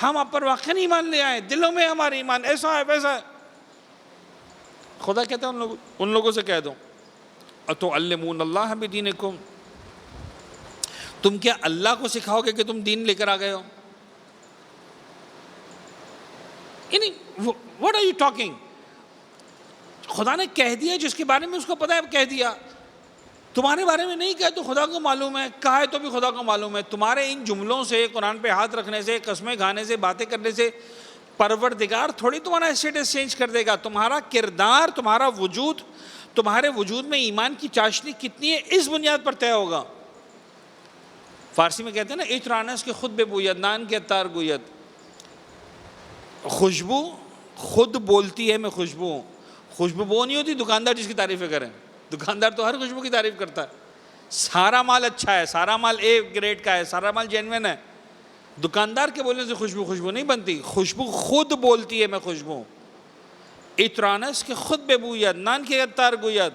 ہم آپ پر واقعی ایمان لے آئے، دلوں میں ہمارے ایمان ایسا ہے ویسا ہے. خدا کہتا ہے ان لوگوں سے کہہ دو اتعلمون اللہ بدینکم، تم کیا اللہ کو سکھاؤ گے کہ تم دین لے کر آ گئے ہو؟ یعنی واٹ آر یو ٹاکنگ؟ خدا نے کہہ دیا جس کے بارے میں اس کو پتہ ہے کہہ دیا. تمہارے بارے میں نہیں کہا تو خدا کو معلوم ہے، کہا ہے تو بھی خدا کو معلوم ہے. تمہارے ان جملوں سے، قرآن پہ ہاتھ رکھنے سے، قسمیں کھانے سے، باتیں کرنے سے پروردگار تھوڑی تمہارا اسٹیٹس چینج کر دے گا. تمہارا کردار، تمہارا وجود، تمہارے وجود میں ایمان کی چاشنی کتنی ہے اس بنیاد پر طے ہوگا. فارسی میں کہتے ہیں نا اطرانس کے خود بے بویت نان کے اتار گویت. خوشبو خود بولتی ہے میں خوشبو ہوں. خوشبو وہ نہیں ہوتی دکاندار جس کی تعریفیں کریں. دکاندار تو ہر خوشبو کی تعریف کرتا ہے. سارا مال اچھا ہے، سارا مال اے گریڈ کا ہے، سارا مال جینوین ہے. دکاندار کے بولنے سے خوشبو نہیں بنتی. خوشبو خود بولتی ہے میں خوشبو ہوں. اطرانس کے خود بے بویت نان کے اتار گویت.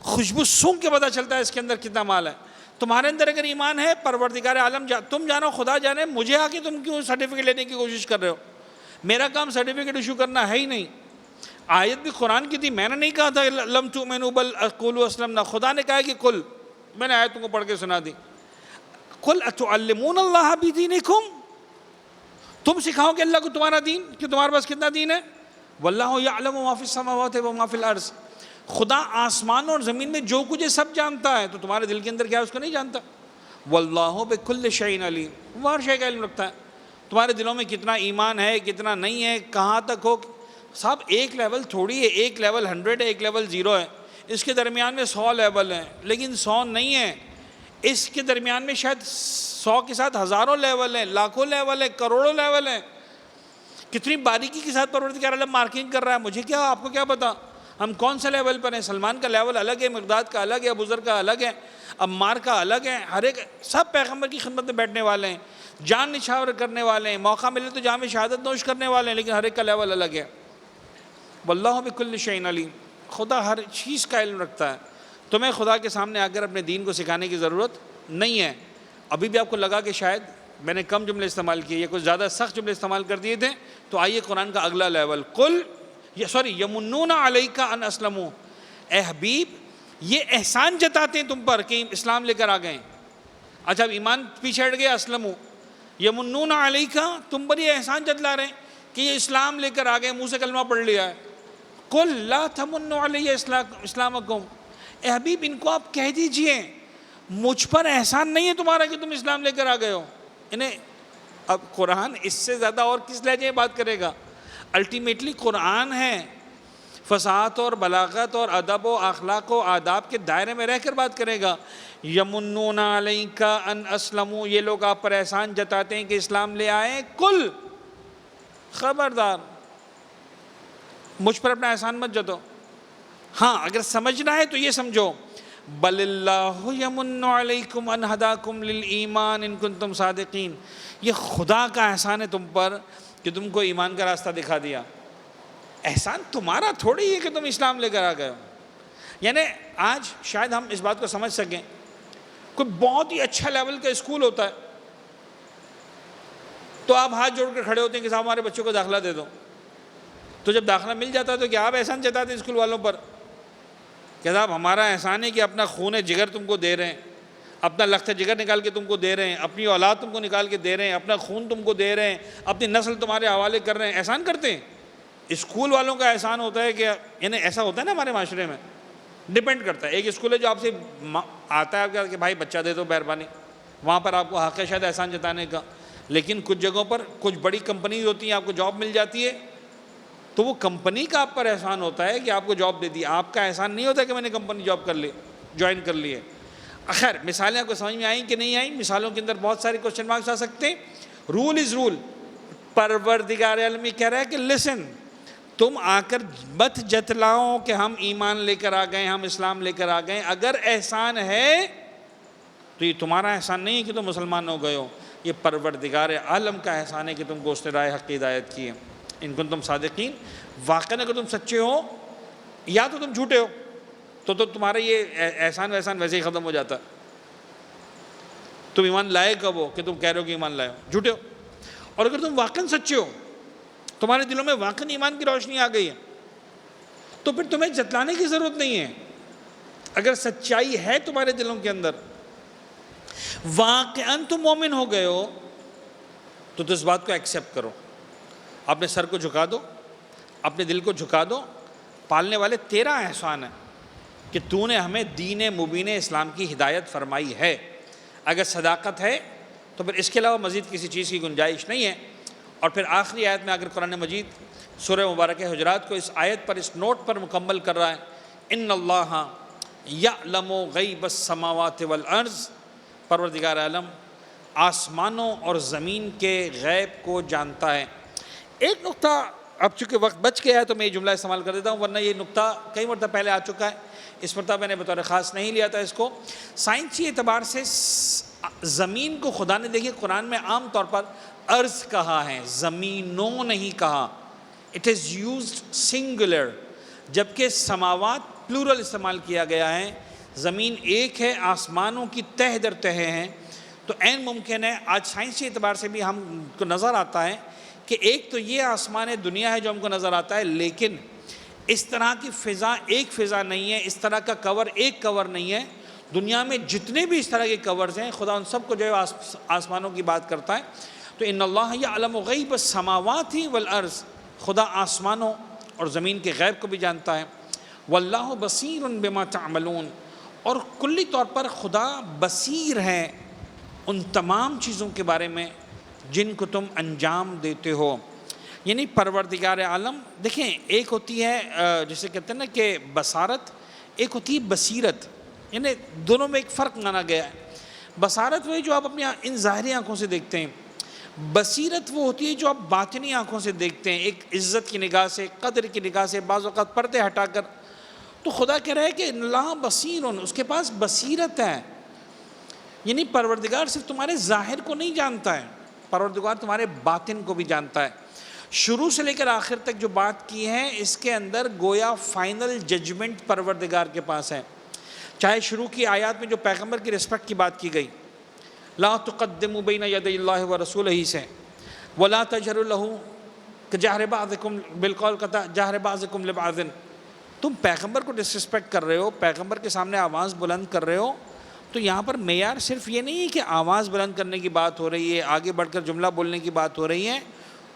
خوشبو سونگھ کے پتہ چلتا ہے اس کے اندر کتنا مال ہے. تمہارے اندر اگر ایمان ہے، پروردگار عالم تم جانو، خدا جانے، مجھے آ کے تم کیوں سرٹیفکیٹ لینے کی کوشش کر رہے ہو؟ میرا کام سرٹیفکیٹ ایشو کرنا ہے ہی نہیں. آیت بھی قرآن کی تھی، میں نے نہیں کہا تھا لم تؤمنوا بل قولوا اسلمنا. خدا نے کہا کہ کل، میں نے آیت تم کو پڑھ کے سنا دی. قل اتعلمون اللہ بدینکم، تم سکھاؤ کہ اللہ کو تمہارا دین، کہ تمہارے پاس کتنا دین ہے. واللہ یعلم ما فی السماوات وما فی الارض، خدا آسمان اور زمین میں جو کچھ ہے سب جانتا ہے. تو تمہارے دل کے اندر کیا ہے اس کو نہیں جانتا. واللہ بکل شیء علیم، وہ ہر شے کا علم رکھتا ہے. تمہارے دلوں میں کتنا ایمان ہے، کتنا نہیں ہے، کہاں تک ہو. صاحب ایک لیول تھوڑی ہے، ایک لیول 100 ہے، ایک لیول 0 ہے. اس کے درمیان میں 100 لیول ہیں، لیکن 100 نہیں ہے. اس کے درمیان میں شاید 100 کے ساتھ ہزاروں لیول ہیں، لاکھوں لیول ہیں، کروڑوں لیول ہیں. کتنی باریکی کے ساتھ پروردگار عالم مارکنگ کر رہا ہے. مجھے کیا، آپ کو کیا پتا ہم کون سے لیول پر ہیں. سلمان کا لیول الگ ہے، مقداد کا الگ ہے، ابو ذر کا الگ ہے، عمار کا الگ ہے. ہر ایک سب پیغمبر کی خدمت میں بیٹھنے والے ہیں، جان نچھاور کرنے والے ہیں، موقع ملے تو جام شہادت نوش کرنے والے ہیں، لیکن ہر ایک کا لیول الگ ہے. واللہ بکل شیء علیم، خدا ہر چیز کا علم رکھتا ہے. تمہیں خدا کے سامنے آ کر اپنے دین کو سکھانے کی ضرورت نہیں ہے. ابھی بھی آپ کو لگا کہ شاید میں نے کم جملے استعمال کیے یا کچھ زیادہ سخت جملے استعمال کر دیے تھے، تو آئیے قرآن کا اگلا لیول. یمنون علیک ان اسلموا، اے حبیب یہ احسان جتاتے ہیں تم پر کہ اسلام لے کر آ گئے. اچھا اب ایمان پیچھے ہٹ گیا، اسلموا. یمنون علیک، تم پر یہ احسان جتلا رہے ہیں کہ یہ اسلام لے کر آ گئے، منہ سے کلمہ پڑھ لیا ہے. قل لا تمنوا علی اسلامکم، اے حبیب ان کو آپ کہہ دیجئے مجھ پر احسان نہیں ہے تمہارا کہ تم اسلام لے کر آ گئے ہو. انہیں اب قرآن اس سے زیادہ اور کس لہجے میں بات کرے گا؟ الٹیمیٹلی قرآن ہے، فصاحت اور بلاغت اور ادب و اخلاق و آداب کے دائرے میں رہ کر بات کرے گا. یمنون علیک ان اسلموا، یہ لوگ آپ پر احسان جتاتے ہیں کہ اسلام لے آئے. کل، خبردار مجھ پر اپنا احسان مت جتو. ہاں اگر سمجھنا ہے تو یہ سمجھو، بل اللہ یمن علیکم ان ہداکم للایمان ان کنتم صادقین، یہ خدا کا احسان ہے تم پر کہ تم کو ایمان کا راستہ دکھا دیا. احسان تمہارا تھوڑی ہے کہ تم اسلام لے کر آ گئے ہو. یعنی آج شاید ہم اس بات کو سمجھ سکیں، کوئی بہت ہی اچھا لیول کا اسکول ہوتا ہے تو آپ ہاتھ جوڑ کر کھڑے ہوتے ہیں کہ صاحب ہمارے بچوں کو داخلہ دے دو. تو جب داخلہ مل جاتا ہے تو کیا آپ احسان جتاتے ہیں اسکول والوں پر کہ صاحب ہمارا احسان ہے کہ اپنا خون جگر تم کو دے رہے ہیں، اپنا لخت جگر نکال کے تم کو دے رہے ہیں، اپنی اولاد تم کو نکال کے دے رہے ہیں، اپنا خون تم کو دے رہے ہیں، اپنی نسل تمہارے حوالے کر رہے ہیں. احسان کرتے ہیں. اسکول والوں کا احسان ہوتا ہے کہ یعنی ایسا ہوتا ہے نا ہمارے معاشرے میں، ڈیپینڈ کرتا ہے. ایک اسکول ہے جو آپ سے آتا ہے کہ بھائی بچہ دے دو مہربانی، وہاں پر آپ کو حق ہے شاید احسان جتانے کا. لیکن کچھ جگہوں پر کچھ بڑی کمپنیز ہوتی ہیں، آپ کو جاب مل جاتی ہے تو وہ کمپنی کا آپ پر احسان ہوتا ہے کہ آپ کو جاب دے دی. آپ کا احسان نہیں ہوتا کہ میں نے کمپنی جوائن کر لی ہے. خیر مثالیں آپ کو سمجھ میں آئیں کہ نہیں آئیں؟ مثالوں کے اندر بہت سارے کوشچن مارکس آ سکتے ہیں. رول از رول. پروردگار عالم کہہ رہا ہے کہ لسن، تم آ کر مت جتلاؤ کہ ہم ایمان لے کر آ گئے، ہم اسلام لے کر آ گئے. اگر احسان ہے تو یہ تمہارا احسان نہیں ہے کہ تم مسلمان ہو گئے ہو، یہ پروردگار عالم کا احسان ہے کہ تم کو اس نے راہ حق کی ہدایت کی ہے. ان کنتم صادقین، واقعاً اگر تم سچے ہو یا تو تم جھوٹے ہو تو تمہارا یہ احسان ویسے ہی ختم ہو جاتا. تم ایمان لائے کب ہو کہ تم کہہ رہے ہو کہ ایمان لائے ہو؟ جھوٹے ہو. اور اگر تم واقعاً سچے ہو، تمہارے دلوں میں واقعاً ایمان کی روشنی آ گئی ہے، تو پھر تمہیں جتلانے کی ضرورت نہیں ہے. اگر سچائی ہے تمہارے دلوں کے اندر، واقعاً تم مومن ہو گئے ہو، تو اس بات کو ایکسیپٹ کرو. اپنے سر کو جھکا دو، اپنے دل کو جھکا دو. پالنے والے تیرا احسان ہے کہ تو نے ہمیں دین مبین اسلام کی ہدایت فرمائی ہے. اگر صداقت ہے تو پھر اس کے علاوہ مزید کسی چیز کی گنجائش نہیں ہے. اور پھر آخری آیت میں اگر قرآن مجید سورہ مبارک حجرات کو اس آیت پر، اس نوٹ پر مکمل کر رہا ہے، ان اللہ یعلم غیب السماوات والارض، پروردگار عالم آسمانوں اور زمین کے غیب کو جانتا ہے. ایک نقطہ، اب چونکہ وقت بچ گیا ہے تو میں یہ جملہ استعمال کر دیتا ہوں، ورنہ یہ نقطہ کئی مرتبہ پہلے آ چکا ہے، اس مرتبہ میں نے بطور خاص نہیں لیا تھا اس کو. سائنسی اعتبار سے زمین کو خدا نے، دیکھیے قرآن میں عام طور پر ارض کہا ہے، زمینوں نہیں کہا. اٹ از یوزڈ سنگولر، جبکہ سماوات پلورل استعمال کیا گیا ہے. زمین ایک ہے، آسمانوں کی تہ در تہ ہیں. تو عین ممکن ہے آج سائنسی اعتبار سے بھی ہم کو نظر آتا ہے کہ ایک تو یہ آسمان دنیا ہے جو ہم کو نظر آتا ہے، لیکن اس طرح کی فضا ایک فضا نہیں ہے، اس طرح کا کور ایک کور نہیں ہے. دنیا میں جتنے بھی اس طرح کے کورز ہیں، خدا ان سب کو جو ہے آسمانوں کی بات کرتا ہے. تو ان اللہ یعلم غیب السماوات والارض، خدا آسمانوں اور زمین کے غیب کو بھی جانتا ہے. واللہ بصیر بما تعملون، اور کلی طور پر خدا بصیر ہے ان تمام چیزوں کے بارے میں جن کو تم انجام دیتے ہو. یعنی پروردگار عالم، دیکھیں ایک ہوتی ہے جسے کہتے ہیں نا کہ بصارت، ایک ہوتی ہے بصیرت. یعنی دونوں میں ایک فرق مانا گیا ہے. بصارت وہی جو آپ اپنی ان ظاہری آنکھوں سے دیکھتے ہیں، بصیرت وہ ہوتی ہے جو آپ باطنی آنکھوں سے دیکھتے ہیں، ایک عزت کی نگاہ سے، قدر کی نگاہ سے، بعض اوقات پردے ہٹا کر. تو خدا کہہ رہا ہے کہ اللہ بصیر، اس کے پاس بصیرت ہے. یعنی پروردگار صرف تمہارے ظاہر کو نہیں جانتا ہے، پروردگار تمہارے باطن کو بھی جانتا ہے. شروع سے لے کر آخر تک جو بات کی ہے اس کے اندر گویا فائنل ججمنٹ پروردگار کے پاس ہے. چاہے شروع کی آیات میں جو پیغمبر کی رسپیکٹ کی بات کی گئی، لا تقدموا بین یدی اللہ ورسولہ سے، ولا تجہروا لہ کجہر بعضکم بالقول کجہر بعضکم لبعض. تم پیغمبر کو ڈسرسپیکٹ کر رہے ہو، پیغمبر کے سامنے آواز بلند کر رہے ہو. تو یہاں پر معیار صرف یہ نہیں ہے کہ آواز بلند کرنے کی بات ہو رہی ہے، آگے بڑھ کر جملہ بولنے کی بات ہو رہی ہے،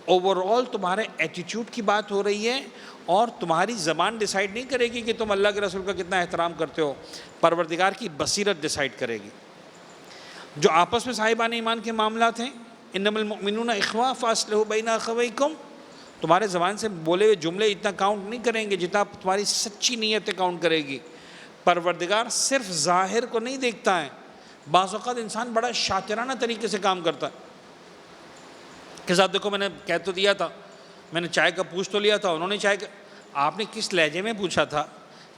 اوور آل تمہارے ایٹیٹیوڈ کی بات ہو رہی ہے. اور تمہاری زبان ڈیسائیڈ نہیں کرے گی کہ تم اللہ کے رسول کا کتنا احترام کرتے ہو، پروردگار کی بصیرت ڈیسائیڈ کرے گی. جو آپس میں صاحبان ایمان کے معاملات ہیں، انما المؤمنون اخوہ فاصلحوا بین اخویکم، تمہارے زبان سے بولے ہوئے جملے اتنا کاؤنٹ نہیں کریں گے جتنا تمہاری سچی نیتیں کاؤنٹ کرے گی. پروردگار صرف ظاہر کو نہیں دیکھتا ہے. بعض اوقات انسان بڑا شاطرانہ طریقے سے کام کرتا ہے کہ صاحب دیکھو میں نے کہہ تو دیا تھا، میں نے چائے کا پوچھ تو لیا تھا، انہوں نے چائے کا، آپ نے کس لہجے میں پوچھا تھا،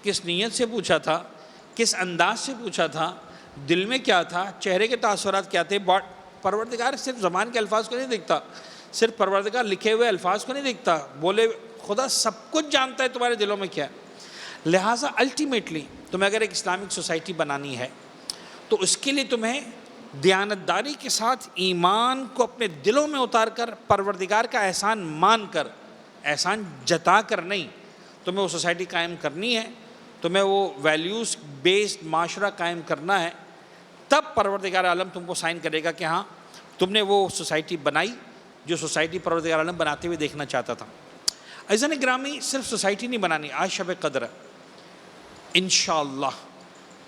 کس نیت سے پوچھا تھا، کس انداز سے پوچھا تھا، دل میں کیا تھا، چہرے کے تاثرات کیا تھے. پروردگار صرف زبان کے الفاظ کو نہیں دیکھتا، صرف پروردگار لکھے ہوئے الفاظ کو نہیں دیکھتا، بولے خدا سب کچھ جانتا ہے تمہارے دلوں میں کیا ہے. لہٰذا الٹیمیٹلی تمہیں اگر ایک اسلامک سوسائٹی بنانی ہے تو اس کے لیے تمہیں دیانتداری کے ساتھ ایمان کو اپنے دلوں میں اتار کر، پروردگار کا احسان مان کر، احسان جتا کر نہیں، تمہیں وہ سوسائٹی قائم کرنی ہے، تمہیں وہ ویلیوز بیسڈ معاشرہ قائم کرنا ہے. تب پروردگار عالم تم کو سائن کرے گا کہ ہاں تم نے وہ سوسائٹی بنائی جو سوسائٹی پروردگار عالم بناتے ہوئے دیکھنا چاہتا تھا. عزیزان گرامی، صرف سوسائٹی نہیں بنانی، آج شب قدر ہے انشاءاللہ.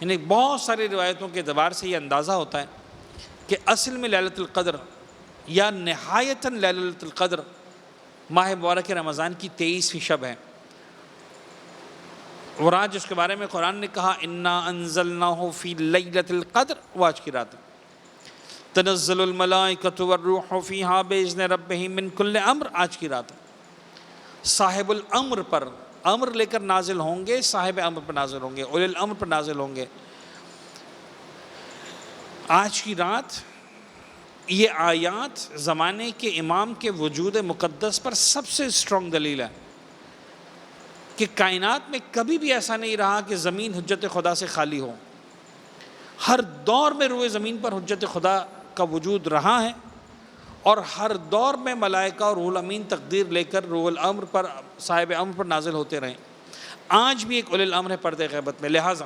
یعنی بہت ساری روایتوں کے اعتبار سے یہ اندازہ ہوتا ہے کہ اصل میں لیلۃ القدر یا نہایتاً لیلۃ القدر ماہ مبارک رمضان کی 23ویں شب ہے. اور آج اس کے بارے میں قرآن نے کہا انا انزلناہ فی لیلۃ القدر، وہ آج کی رات ہے. تنزل الملائکۃ والروح فیہا باذن ربہم من کل امر، آج کی رات ہے. صاحب الامر پر امر لے کر نازل ہوں گے، صاحب امر پر نازل ہوں گے، اولی الامر پر نازل ہوں گے. آج کی رات یہ آیات زمانے کے امام کے وجود مقدس پر سب سے اسٹرانگ دلیل ہے کہ کائنات میں کبھی بھی ایسا نہیں رہا کہ زمین حجت خدا سے خالی ہو. ہر دور میں روئے زمین پر حجت خدا کا وجود رہا ہے، اور ہر دور میں ملائکہ اور روح الامین تقدیر لے کر روح الامر پر، صاحب امر پر نازل ہوتے رہیں۔ آج بھی ایک اولی الامر ہے پردہ غیبت میں۔ لہٰذا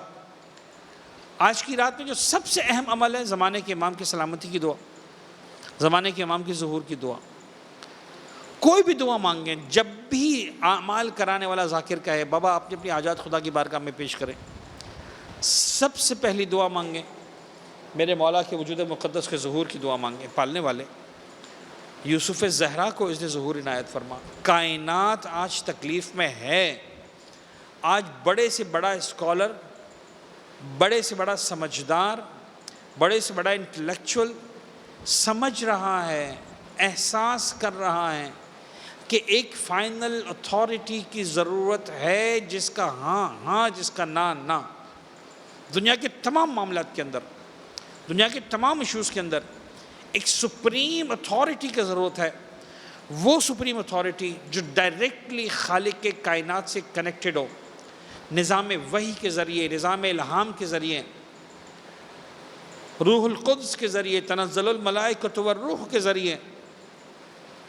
آج کی رات میں جو سب سے اہم عمل ہے، زمانے کے امام کی سلامتی کی دعا، زمانے کے امام کی ظہور کی دعا۔ کوئی بھی دعا مانگیں، جب بھی اعمال کرانے والا ذاکر کہے بابا اپنی اپنی حاجات خدا کی بارگاہ میں پیش کریں، سب سے پہلی دعا مانگیں میرے مولا کے وجود مقدس کے ظہور کی دعا مانگیں۔ پالنے والے یوسف زہرا کو اس نے ظہور عنایت فرما۔ کائنات آج تکلیف میں ہے، آج بڑے سے بڑا اسکالر، بڑے سے بڑا سمجھدار، بڑے سے بڑا انٹلیکچول سمجھ رہا ہے، احساس کر رہا ہے کہ ایک فائنل اتھارٹی کی ضرورت ہے، جس کا ہاں ہاں، جس کا نہ نہ۔ دنیا کے تمام معاملات کے اندر، دنیا کے تمام ایشوز کے اندر ایک سپریم اتھارٹی کی ضرورت ہے۔ وہ سپریم اتھارٹی جو ڈائریکٹلی خالق کے کائنات سے کنیکٹڈ ہو، نظام وحی کے ذریعے، نظام الہام کے ذریعے، روح القدس کے ذریعے، تنزل الملائکۃ والروح کے ذریعے،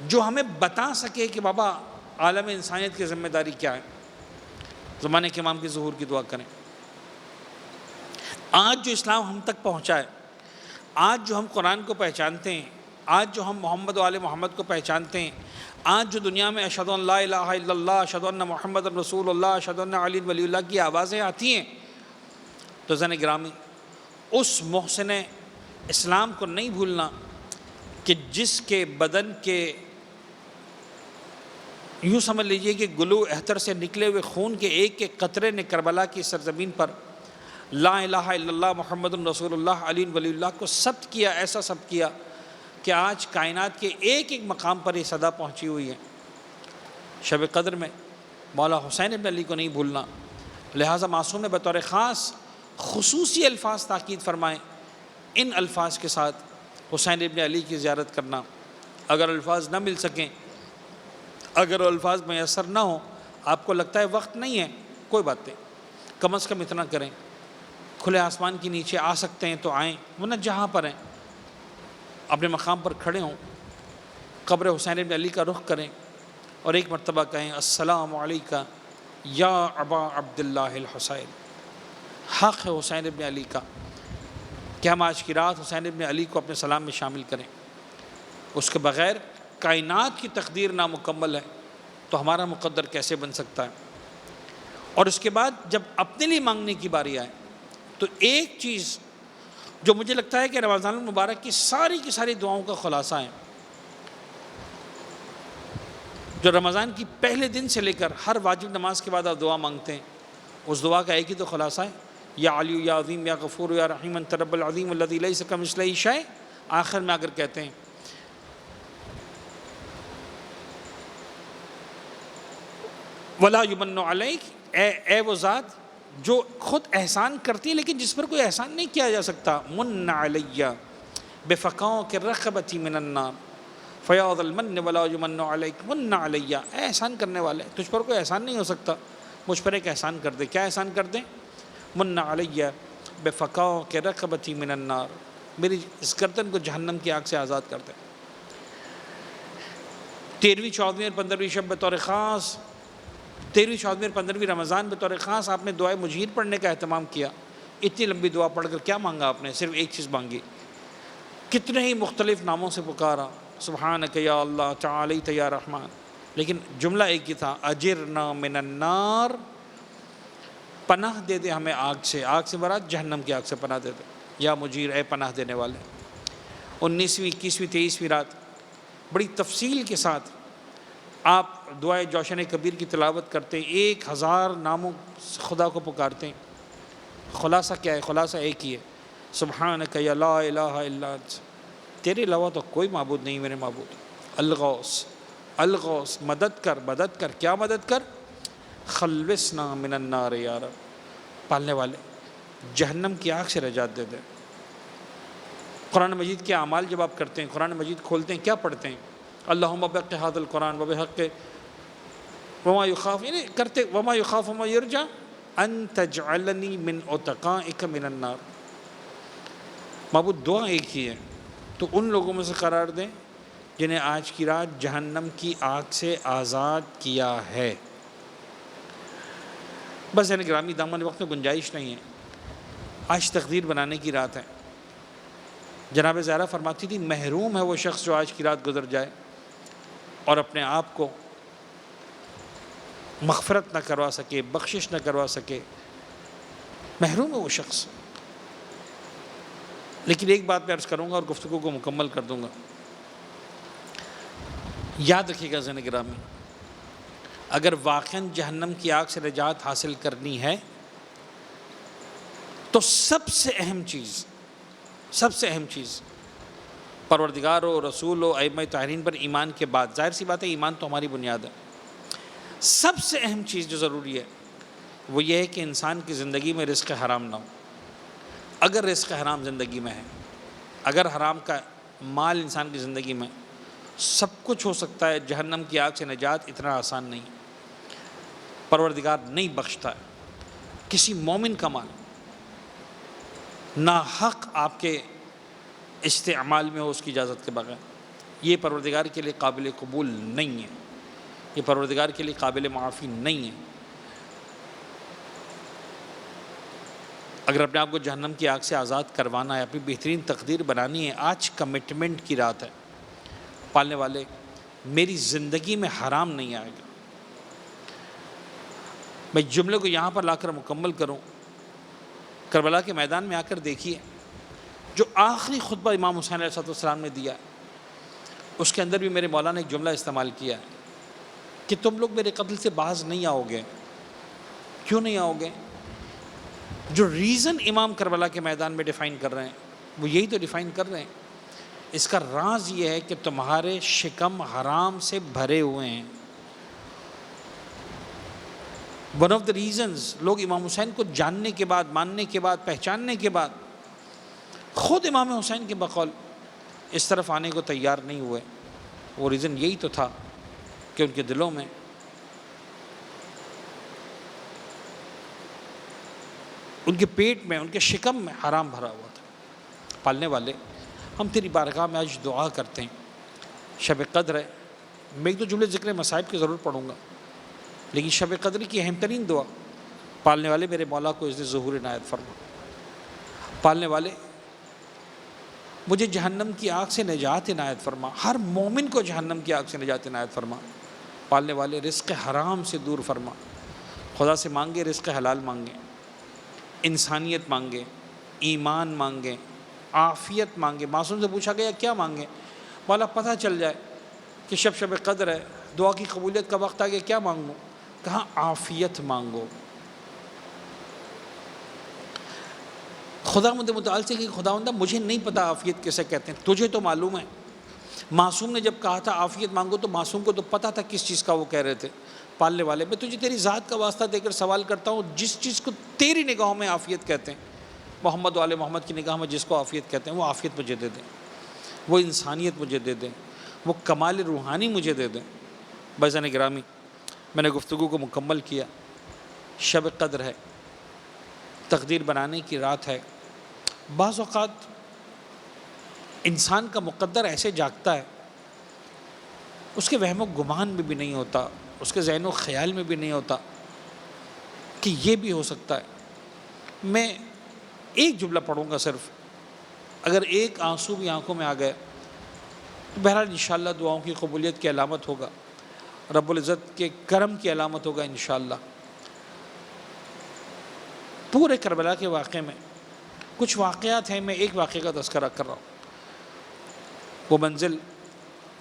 جو ہمیں بتا سکے کہ بابا عالم انسانیت کی ذمہ داری کیا ہے۔ زمانے کے امام کی ظہور کی دعا کریں۔ آج جو اسلام ہم تک پہنچا ہے، آج جو ہم قرآن کو پہچانتے ہیں، آج جو ہم محمد و آل محمد کو پہچانتے ہیں، آج جو دنیا میں اشہد ان لا الہ الا اللہ، اشہد ان محمد رسول اللہ، اشہد ان علی ولی اللہ کی آوازیں آتی ہیں، تو زن گرامی اس محسن اسلام کو نہیں بھولنا کہ جس کے بدن کے یوں سمجھ لیجئے کہ گلو احتر سے نکلے ہوئے خون کے ایک ایک قطرے نے کربلا کی سرزمین پر لا الہ الا اللہ محمد رسول اللہ علی ولی اللہ کو ثبت کیا، ایسا ثبت کیا کہ آج کائنات کے ایک ایک مقام پر یہ صدا پہنچی ہوئی ہے۔ شب قدر میں مولا حسین ابن علی کو نہیں بھولنا، لہٰذا معصوم نے بطور خاص خصوصی الفاظ تاکید فرمائیں، ان الفاظ کے ساتھ حسین ابن علی کی زیارت کرنا۔ اگر الفاظ نہ مل سکیں، اگر الفاظ میسر نہ ہوں، آپ کو لگتا ہے وقت نہیں ہے، کوئی بات نہیں، کم از کم اتنا کریں، کھلے آسمان کے نیچے آ سکتے ہیں تو آئیں، ورنہ جہاں پر ہیں اپنے مقام پر کھڑے ہوں، قبر حسین ابن علی کا رخ کریں اور ایک مرتبہ کہیں السلام علیکہ یا ابا عبداللہ الحسین۔ حق ہے حسین ابن علی کا کہ ہم آج کی رات حسین ابن علی کو اپنے سلام میں شامل کریں۔ اس کے بغیر کائنات کی تقدیر نامکمل ہے، تو ہمارا مقدر کیسے بن سکتا ہے؟ اور اس کے بعد جب اپنے لیے مانگنے کی باری آئے تو ایک چیز جو مجھے لگتا ہے کہ رمضان المبارک کی ساری دعاؤں کا خلاصہ ہے، جو رمضان کی پہلے دن سے لے کر ہر واجب نماز کے بعد آپ دعا مانگتے ہیں، اس دعا کا ایک ہی تو خلاصہ ہے، یا علی یا عظیم یا غفور یا رحیم انت رب العظیم الذی لیس کمثلہ شیء۔ آخر میں اگر کہتے ہیں ولا یمن علیک، اے وہ ذات جو خود احسان کرتی ہے لیکن جس پر کوئی احسان نہیں کیا جا سکتا، من علیہ بفقاک الرقبۃ من النار فیاض المن ولا یمن علیک من علیہ۔ اے احسان کرنے والے، تجھ پر کوئی احسان نہیں ہو سکتا، مجھ پر ایک احسان کر دے۔ کیا احسان کر دیں؟ من علیہ بفقاک الرقبۃ من النار، میری اس گردن کو جہنم کی آگ سے آزاد کر دے۔ 13ویں 14ویں اور 15ویں شب بطور خاص، 13ویں 14ویں اور 15ویں رمضان بطور خاص آپ نے دعائے مجیر پڑھنے کا اہتمام کیا۔ اتنی لمبی دعا پڑھ کر کیا مانگا آپ نے؟ صرف ایک چیز مانگی، کتنے ہی مختلف ناموں سے پکارا، سبحانک یا اللہ، تعالیت یا رحمان، لیکن جملہ ایک ہی تھا، اجرنا من النار، پناہ دے دے ہمیں آگ سے۔ آگ سے مراد جہنم کی آگ سے پناہ دے دے، یا مجیر، اے پناہ دینے والے۔ 19ویں 21ویں 23ویں رات بڑی تفصیل کے ساتھ آپ دعائے جوشن کبیر کی تلاوت کرتے ہیں، 1000 ناموں خدا کو پکارتے ہیں۔ خلاصہ کیا ہے؟ خلاصہ ایک ہی ہے، سبحانک یا لا الہ الا انت، تیرے علاوہ تو کوئی معبود نہیں میرے معبود۔ الغوث، الغوث، مدد کر، مدد کر، کیا مدد کر؟ خلصنا من النار یا رب، پالنے والے جہنم کی آگ سے نجات دے دے۔ قرآن مجید کے اعمال جب آپ کرتے ہیں، قرآن مجید کھولتے ہیں، کیا پڑھتے ہیں؟ اللہم بحق ھذا القرآن وبحق وما یخاف، یعنی کرتے وما یخاف وما یرجا ان تجعلنی من عتقائک من النار۔ معبود دعا ایک ہی ہے، تو ان لوگوں میں سے قرار دیں جنہیں آج کی رات جہنم کی آگ سے آزاد کیا ہے۔ بس یعنی گرامی دامن وقت میں گنجائش نہیں ہے، آج تقدیر بنانے کی رات ہے۔ جناب زہرا فرماتی تھی محروم ہے وہ شخص جو آج کی رات گزر جائے اور اپنے آپ کو مغفرت نہ کروا سکے، بخشش نہ کروا سکے، محروم ہے وہ شخص۔ لیکن ایک بات میں عرض کروں گا اور گفتگو کو مکمل کر دوں گا، یاد رکھیے گا ذہن گرامی، اگر واقعاً جہنم کی آگ سے نجات حاصل کرنی ہے تو سب سے اہم چیز پروردگار و رسول و ائمہ طاہرین پر ایمان کے بعد، ظاہر سی بات ہے ایمان تو ہماری بنیاد ہے، سب سے اہم چیز جو ضروری ہے وہ یہ ہے کہ انسان کی زندگی میں رزق حرام نہ ہو۔ اگر رزق حرام زندگی میں ہے، اگر حرام کا مال انسان کی زندگی میں، سب کچھ ہو سکتا ہے، جہنم کی آگ سے نجات اتنا آسان نہیں، پروردگار نہیں بخشتا ہے کسی مومن کا مال ناحق آپ کے استعمال میں ہو اس کی اجازت کے بغیر، یہ پروردگار کے لیے قابل قبول نہیں ہے، یہ پروردگار کے لیے قابل معافی نہیں ہے۔ اگر اپنے آپ کو جہنم کی آگ سے آزاد کروانا ہے، اپنی بہترین تقدیر بنانی ہے، آج کمٹمنٹ کی رات ہے۔ پالنے والے، میری زندگی میں حرام نہیں آئے گا۔ میں جملے کو یہاں پر لا کر مکمل کروں، کربلا کے میدان میں آ کر دیکھیے جو آخری خطبہ امام حسین علیہ السلام نے دیا، اس کے اندر بھی میرے مولا نے ایک جملہ استعمال کیا ہے کہ تم لوگ میرے قتل سے باز نہیں آؤ گے۔ کیوں نہیں آؤ گے؟ جو ریزن امام کربلا کے میدان میں ڈیفائن کر رہے ہیں وہ یہی تو ڈیفائن کر رہے ہیں، اس کا راز یہ ہے کہ تمہارے شکم حرام سے بھرے ہوئے ہیں۔ ون آف دا ریزنز، لوگ امام حسین کو جاننے کے بعد، ماننے کے بعد، پہچاننے کے بعد خود امام حسین کے بقول اس طرف آنے کو تیار نہیں ہوئے، وہ ریزن یہی تو تھا کہ ان کے دلوں میں ان کے پیٹ میں، ان کے شکم میں حرام بھرا ہوا تھا۔ پالنے والے، ہم تیری بارگاہ میں آج دعا کرتے ہیں، شب قدر ہے، میں ایک دو جملے ذکر مصائب کی ضرور پڑھوں گا، لیکن شب قدر کی اہم ترین دعا، پالنے والے میرے مولا کو اس نے ظہور عنایت فرما۔ پالنے والے، مجھے جہنم کی آگ سے نجات عنایت فرما، ہر مومن کو جہنم کی آگ سے نجات عنایت فرما۔ پالنے والے، رزق حرام سے دور فرما، خدا سے مانگے رزق حلال مانگیں، انسانیت مانگیں، ایمان مانگیں، عافیت مانگیں۔ معصوم سے پوچھا گیا کیا مانگیں؟ مولا پتہ چل جائے کہ شب قدر ہے، دعا کی قبولیت کا وقت آ گیا، کیا مانگوں؟ کہاں عافیت مانگو۔ خدا مجھے متعال سے کہ خداوندہ مجھے نہیں پتا عافیت کیسے کہتے ہیں، تجھے تو معلوم ہے۔ معصوم نے جب کہا تھا عافیت مانگو تو معصوم کو تو پتا تھا کس چیز کا وہ کہہ رہے تھے۔ پالنے والے، میں تجھے تیری ذات کا واسطہ دے کر سوال کرتا ہوں، جس چیز کو تیری نگاہوں میں عافیت کہتے ہیں، محمد و آل محمد کی نگاہ میں جس کو عافیت کہتے ہیں، وہ عافیت مجھے دے دیں، وہ انسانیت مجھے دے دیں، وہ کمال روحانی مجھے دے دیں۔ بھائیان گرامی، میں نے گفتگو کو مکمل کیا، شب قدر ہے، تقدیر بنانے کی رات ہے۔ بعض اوقات انسان کا مقدر ایسے جاگتا ہے، اس کے وہم و گمان میں بھی نہیں ہوتا، اس کے ذہن و خیال میں بھی نہیں ہوتا کہ یہ بھی ہو سکتا ہے۔ میں ایک جملہ پڑھوں گا صرف، اگر ایک آنسو بھی آنکھوں میں آ گئے تو بہرحال انشاءاللہ دعاؤں کی قبولیت کی علامت ہوگا، رب العزت کے کرم کی علامت ہوگا انشاءاللہ۔ پورے کربلا کے واقعے میں کچھ واقعات ہیں، میں ایک واقعے کا تذکرہ کر رہا ہوں۔ وہ منزل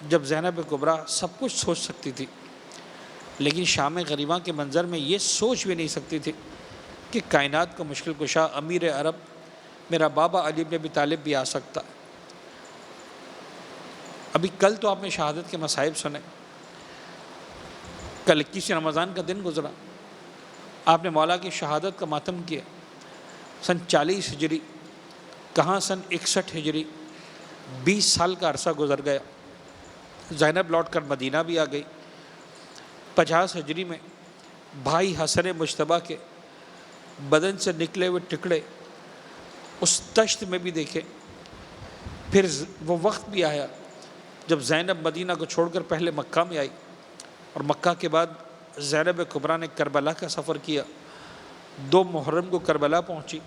جب زینب کبریٰ سب کچھ سوچ سکتی تھی، لیکن شام غریباں کے منظر میں یہ سوچ بھی نہیں سکتی تھی کہ کائنات کا مشکل کشا امیر عرب میرا بابا علی بن ابی طالب بھی آ سکتا۔ ابھی کل تو آپ نے شہادت کے مصائب سنے، کل 21 رمضان کا دن گزرا، آپ نے مولا کی شہادت کا ماتم کیا، سن 40 ہجری، کہاں سن 61 ہجری، 20 سال کا عرصہ گزر گیا۔ زینب لوٹ کر مدینہ بھی آ گئی۔ 50 ہجری میں بھائی حسن مجتبیٰ کے بدن سے نکلے ہوئے ٹکڑے اس تشت میں بھی دیکھے پھر وہ وقت بھی آیا جب زینب مدینہ کو چھوڑ کر پہلے مکہ میں آئی، اور مکہ کے بعد زینب کبریٰ نے کربلا کا سفر کیا، 2 محرم کو کربلا پہنچی،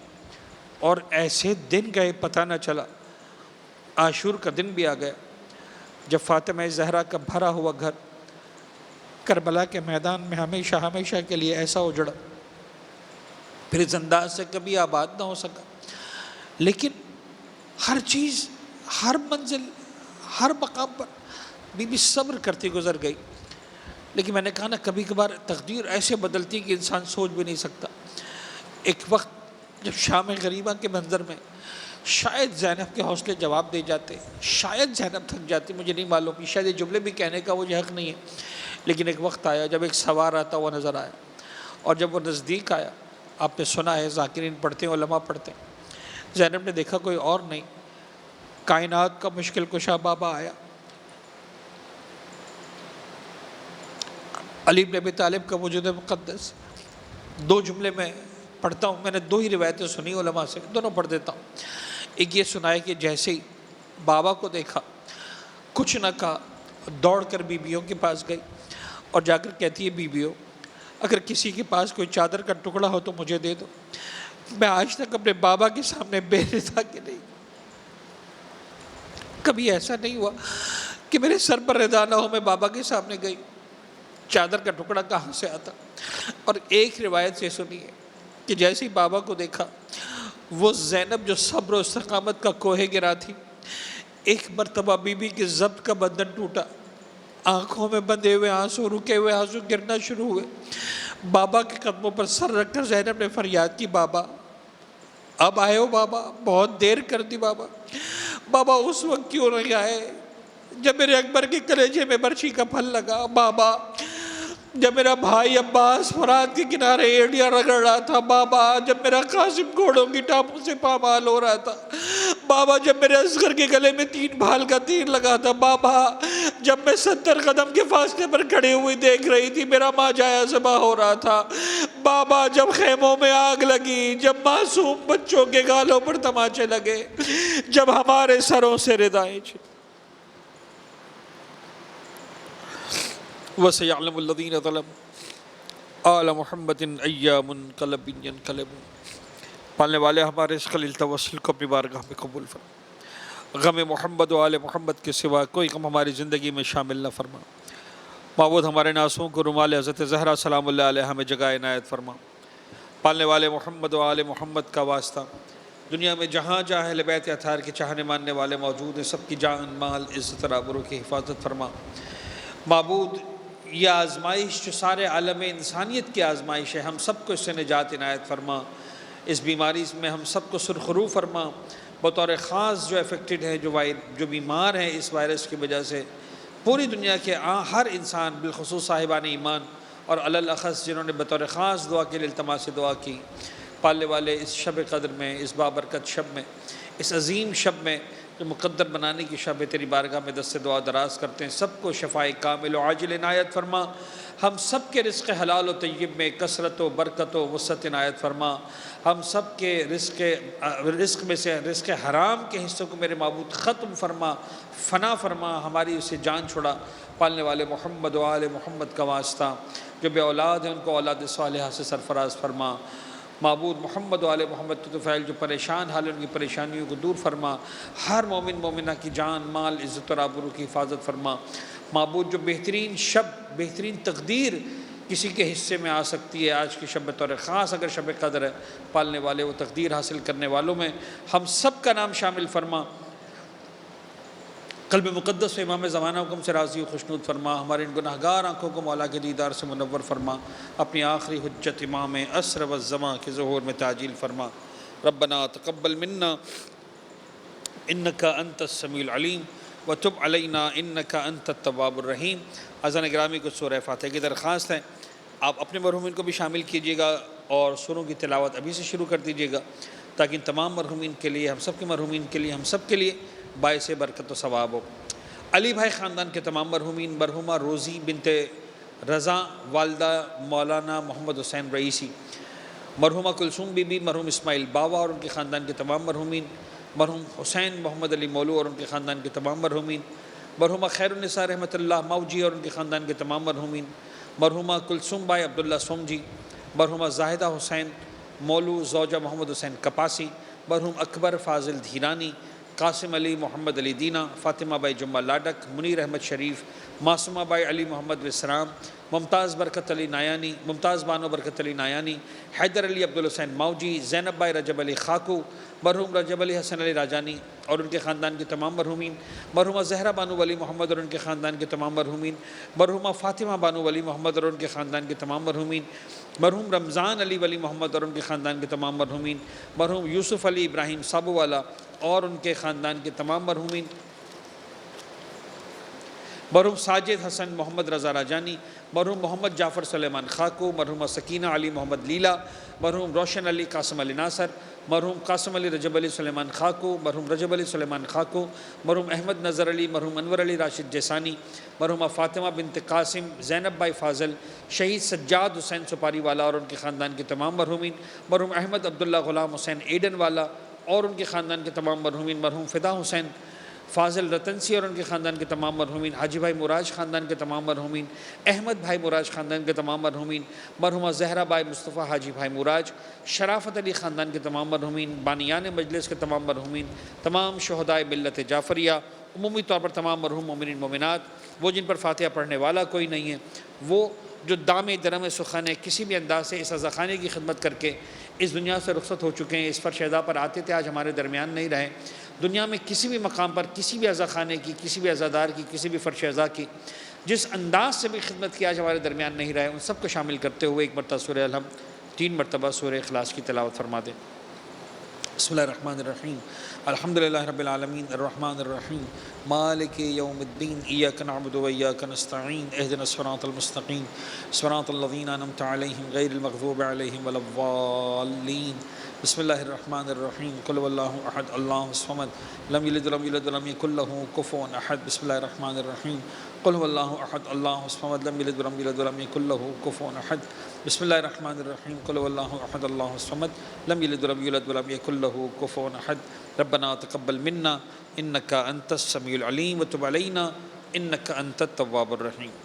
اور ایسے دن گئے پتہ نہ چلا، عاشور کا دن بھی آ گیا جب فاطمہ زہرا کا بھرا ہوا گھر کربلا کے میدان میں ہمیشہ ہمیشہ کے لیے ایسا اجڑا، پھر اس انداز سے کبھی آباد نہ ہو سکا۔ لیکن ہر چیز، ہر منزل، ہر مقام پر بی بی صبر کرتی گزر گئی۔ لیکن میں نے کہا نا، کبھی کبھار تقدیر ایسے بدلتی کہ انسان سوچ بھی نہیں سکتا۔ ایک وقت جب شام غریبہ کے منظر میں شاید زینب کے حوصلے جواب دے جاتے، شاید زینب تھک جاتی، مجھے نہیں معلوم، شاید یہ جملے بھی کہنے کا مجھے حق نہیں ہے، لیکن ایک وقت آیا جب ایک سوار آتا ہوا نظر آیا، اور جب وہ نزدیک آیا، آپ نے سنا ہے ذاکرین پڑھتے ہیں، علماء پڑھتے ہیں، زینب نے دیکھا کوئی اور نہیں، کائنات کا مشکل کشا بابا آیا۔ علی بن ابی طالب کا وجود مقدس، 2 جملے میں پڑھتا ہوں، میں نے 2 ہی روایتیں سنی علماء سے، دونوں پڑھ دیتا ہوں۔ ایک یہ سنا ہے کہ جیسے ہی بابا کو دیکھا، کچھ نہ کہا، دوڑ کر بیویوں کے پاس گئی اور جا کر کہتی ہے، بیویوں اگر کسی کے پاس کوئی چادر کا ٹکڑا ہو تو مجھے دے دو، میں آج تک اپنے بابا کے سامنے بے رضا کے نہیں، کبھی ایسا نہیں ہوا کہ میرے سر پر رضا نہ ہو، میں بابا کے سامنے گئی، چادر کا ٹکڑا کہاں سے آتا۔ اور ایک روایت سے سنی ہے کہ جیسے ہی بابا کو دیکھا، وہ زینب جو صبر و استقامت کا کوہ گرا تھی، ایک مرتبہ بی بی کے ضبط کا بندھن ٹوٹا، آنکھوں میں بندھے ہوئے آنسو، رکے ہوئے آنسو گرنا شروع ہوئے، بابا کے قدموں پر سر رکھ کر زینب نے فریاد کی، بابا اب آئے ہو بابا، بہت دیر کر دی بابا، بابا اس وقت کیوں نہیں آئے جب میرے اکبر کے کلیجے میں برچھی کا پھل لگا، بابا جب میرا بھائی عباس فرات کے کنارے ایڑیاں رگڑ رہا تھا، بابا جب میرا قاسم گھوڑوں کی ٹاپوں سے پامال ہو رہا تھا، بابا جب میرے اصغر کے گلے میں 3 بھال کا تیر لگا تھا، بابا جب میں 70 قدم کے فاصلے پر کھڑی ہوئی دیکھ رہی تھی میرا ماں جایا ذبح ہو رہا تھا، بابا جب خیموں میں آگ لگی، جب معصوم بچوں کے گالوں پر تماچے لگے، جب ہمارے سروں سے ردائیں چھٹی، وَسَيَعْلَمُ الَّذِينَ ظَلَمُوا آلَ مُحَمَّدٍ أَيَّامٌ قَلَبٍ يَنْقَلِبُونَ۔ پالنے والے ہمارے اس خلیل توسل کو اپنی بارگاہ میں قبول فرما، غم محمد و آل محمد کے سوا کوئی غم ہماری زندگی میں شامل نہ فرما۔ معبود ہمارے ناسوں کو رومال حضرت زہرا سلام اللہ علیہ ہمیں جگہ عنایت فرما۔ پالنے والے محمد و آل محمد کا واسطہ، دنیا میں جہاں جہاں اہل بیت اطہار کے چاہنے ماننے والے موجود ہیں، سب کی جان، مال، عزت اور آبرو کی حفاظت فرما۔ معبود یہ آزمائش جو سارے عالم انسانیت کی آزمائش ہے، ہم سب کو اس سے نجات عنایت فرما، اس بیماری میں ہم سب کو سرخرو فرما، بطور خاص جو افیکٹڈ ہیں، جو بیمار ہیں اس وائرس کی وجہ سے، پوری دنیا کے ہر انسان، بالخصوص صاحبان ایمان، اور علی الاخص جنہوں نے بطور خاص دعا کے لیے التماس دعا کی، پالنے والے اس شب قدر میں، اس بابرکت شب میں، اس عظیم شب میں جو مقدر بنانے کی شب ہے، تیری بارگاہ میں دست دعا دراز کرتے ہیں، سب کو شفائے کامل و عاجل عنایت فرما، ہم سب کے رزق حلال و طیب میں کثرت و برکت و وسعت عنایت فرما، ہم سب کے رزق میں سے رزق حرام کے حصوں کو میرے معبود ختم فرما، فنا فرما، ہماری اسے جان چھڑا۔ پالنے والے محمد و آل محمد کا واسطہ، جو بے اولاد ہیں ان کو اولاد صالحہ سے سرفراز فرما۔ معبود محمد و آل محمد تو فعل جو پریشان حال ان کی پریشانیوں کو دور فرما، ہر مومن مومنہ کی جان، مال، عزت اور آبرو کی حفاظت فرما۔ معبود جو بہترین شب، بہترین تقدیر کسی کے حصے میں آ سکتی ہے، آج کی شب بطور خاص اگر شب قدر ہے، پالنے والے وہ تقدیر حاصل کرنے والوں میں ہم سب کا نام شامل فرما۔ قلب مقدس و امام زمانہ حکم سے راضی و خوشنود فرما، ہمارے ان گناہگار آنکھوں کو مولا کے دیدار سے منور فرما، اپنی آخری حجت امام عصر و الزمان کے ظہور میں تعجیل فرما۔ ربنا تقبل منا انک انت السمیع العلیم وتب علینا انک انت التواب الرحیم۔ اذان گرامی کو سورہ فاتحہ کی درخواست ہے، آپ اپنے مرحومین کو بھی شامل کیجیے گا اور سوروں کی تلاوت ابھی سے شروع کر دیجیے گا، تاکہ ان تمام مرحومین کے لیے، ہم سب کے مرحومین کے لیے، ہم سب کے لیے باعث برکت و ثواب ہو۔ علی بھائی خاندان کے تمام مرحومین، مرحومہ روزی بنت رضا والدہ مولانا محمد حسین رئیسی، مرحومہ کلثوم بی بی، مرحوم اسماعیل باوا اور ان کے خاندان کے تمام مرحومین، مرحوم حسین محمد علی مولو اور ان کے خاندان کے تمام مرحومین، مرحومہ خیر النساء رحمۃ اللہ موجی اور ان کے خاندان کے تمام مرحومین، مرحومہ کلثوم بائی عبداللہ سومجی، مرحومہ زاہدہ حسین مولو زوجہ محمد حسین کپاسی، مرحوم اکبر فاضل دھیرانی، قاسم علی محمد علی دینا، فاطمہ بائی جمعہ لاڈک، منیر احمد شریف، معصومہ بائی علی محمد وسرام، ممتاز برکت علی نایانی، ممتاز بانو برکت علی نایانی، حیدر علی عبدالحسین موجی، زینب بائی رجب علی خاکو، مرحوم رجب علی حسن علی راجانی اور ان کے خاندان کے تمام مرحومین، مرحومہ زہرہ بانو ولی محمد اور ان کے خاندان کے تمام مرحومین، مرحومہ فاطمہ بانو ولی محمد اور ان کے خاندان کے تمام مرحومین، مرحوم رمضان علی ولی محمد اور ان کے خاندان کے تمام مرحومین، مرحوم یوسف علی ابراہیم سابو والا اور ان کے خاندان کے تمام مرحومین، مرحوم ساجد حسن محمد رضا راجانی، مرحوم محمد جعفر سلیمان خاکو، مرحومہ سکینہ علی محمد لیلا، مرحوم روشن علی قاسم علی ناصر، مرحوم قاسم علی رجب علی سلیمان خاکو، مرحوم رجب علی سلیمان خاکو، مرحوم احمد نظر علی، مرحوم انور علی راشد جیسانی، مرحومہ فاطمہ بنت قاسم، زینب بائی فاضل، شہید سجاد حسین سپاری والا اور ان کے خاندان کے تمام مرحومین، مرحوم احمد عبداللہ غلام حسین ایڈن والا اور ان کے خاندان کے تمام مرحومین، مرحوم فدا حسین فاضل رتنسی اور ان کے خاندان کے تمام مرحومین، حاجی بھائی مراج خاندان کے تمام مرحومین، احمد بھائی مراج خاندان کے تمام مرحومین، مرحومہ زہرہ بائی مصطفیٰ حاجی بھائی مراج، شرافت علی خاندان کے تمام مرحومین، بانیان مجلس کے تمام مرحومین، تمام شہدائے ملت جعفریہ، عمومی طور پر تمام مرحوم مومنین مومنات، وہ جن پر فاتحہ پڑھنے والا کوئی نہیں ہے، وہ جو دام درم سخن ہے کسی بھی انداز سے اس عزاخانے کی خدمت کر کے اس دنیا سے رخصت ہو چکے ہیں، اس فرش عزا پر آتے تھے، آج ہمارے درمیان نہیں رہے، دنیا میں کسی بھی مقام پر کسی بھی عزاخانے کی، کسی بھی عزادار کی، کسی بھی فرش عزا کی جس انداز سے بھی خدمت کی آج ہمارے درمیان نہیں رہے، ان سب کو شامل کرتے ہوئے ایک مرتبہ سورہ الحمد، 3 مرتبہ سورہ اخلاص کی تلاوت فرما دیں۔ بسم اللہ الرحمن الرحیم، الحمدللہ رب العالمین الرحمن الرحیم مالک یوم الدین، ایاک نعبد و ایاک نستعین، اہدنا الصراط المستقیم صراط الذین انعمت علیہم غیر المغضوب علیہم ولا الضالین۔ بسم اللہ الرحمن الرحیم، قل هو اللہ احد اللہ الصمد لم یلد ولم یولد ولم یکن له کفوا احد۔ بسم اللہ الرحمن الرحیم، قل هو اللہ احد اللہ الصمد لم یلد ولم یولد ولم یکن له کفوا احد۔ بسم اللہ الرحمن الرحیم، قل هو اللہ احد اللہ الصمد لم یلد ولم یولد ولم یکن له کفوا احد۔ ربنا تقبل منا انک انت السمیع العلیم وتب علینا انک انت التواب الرحیم۔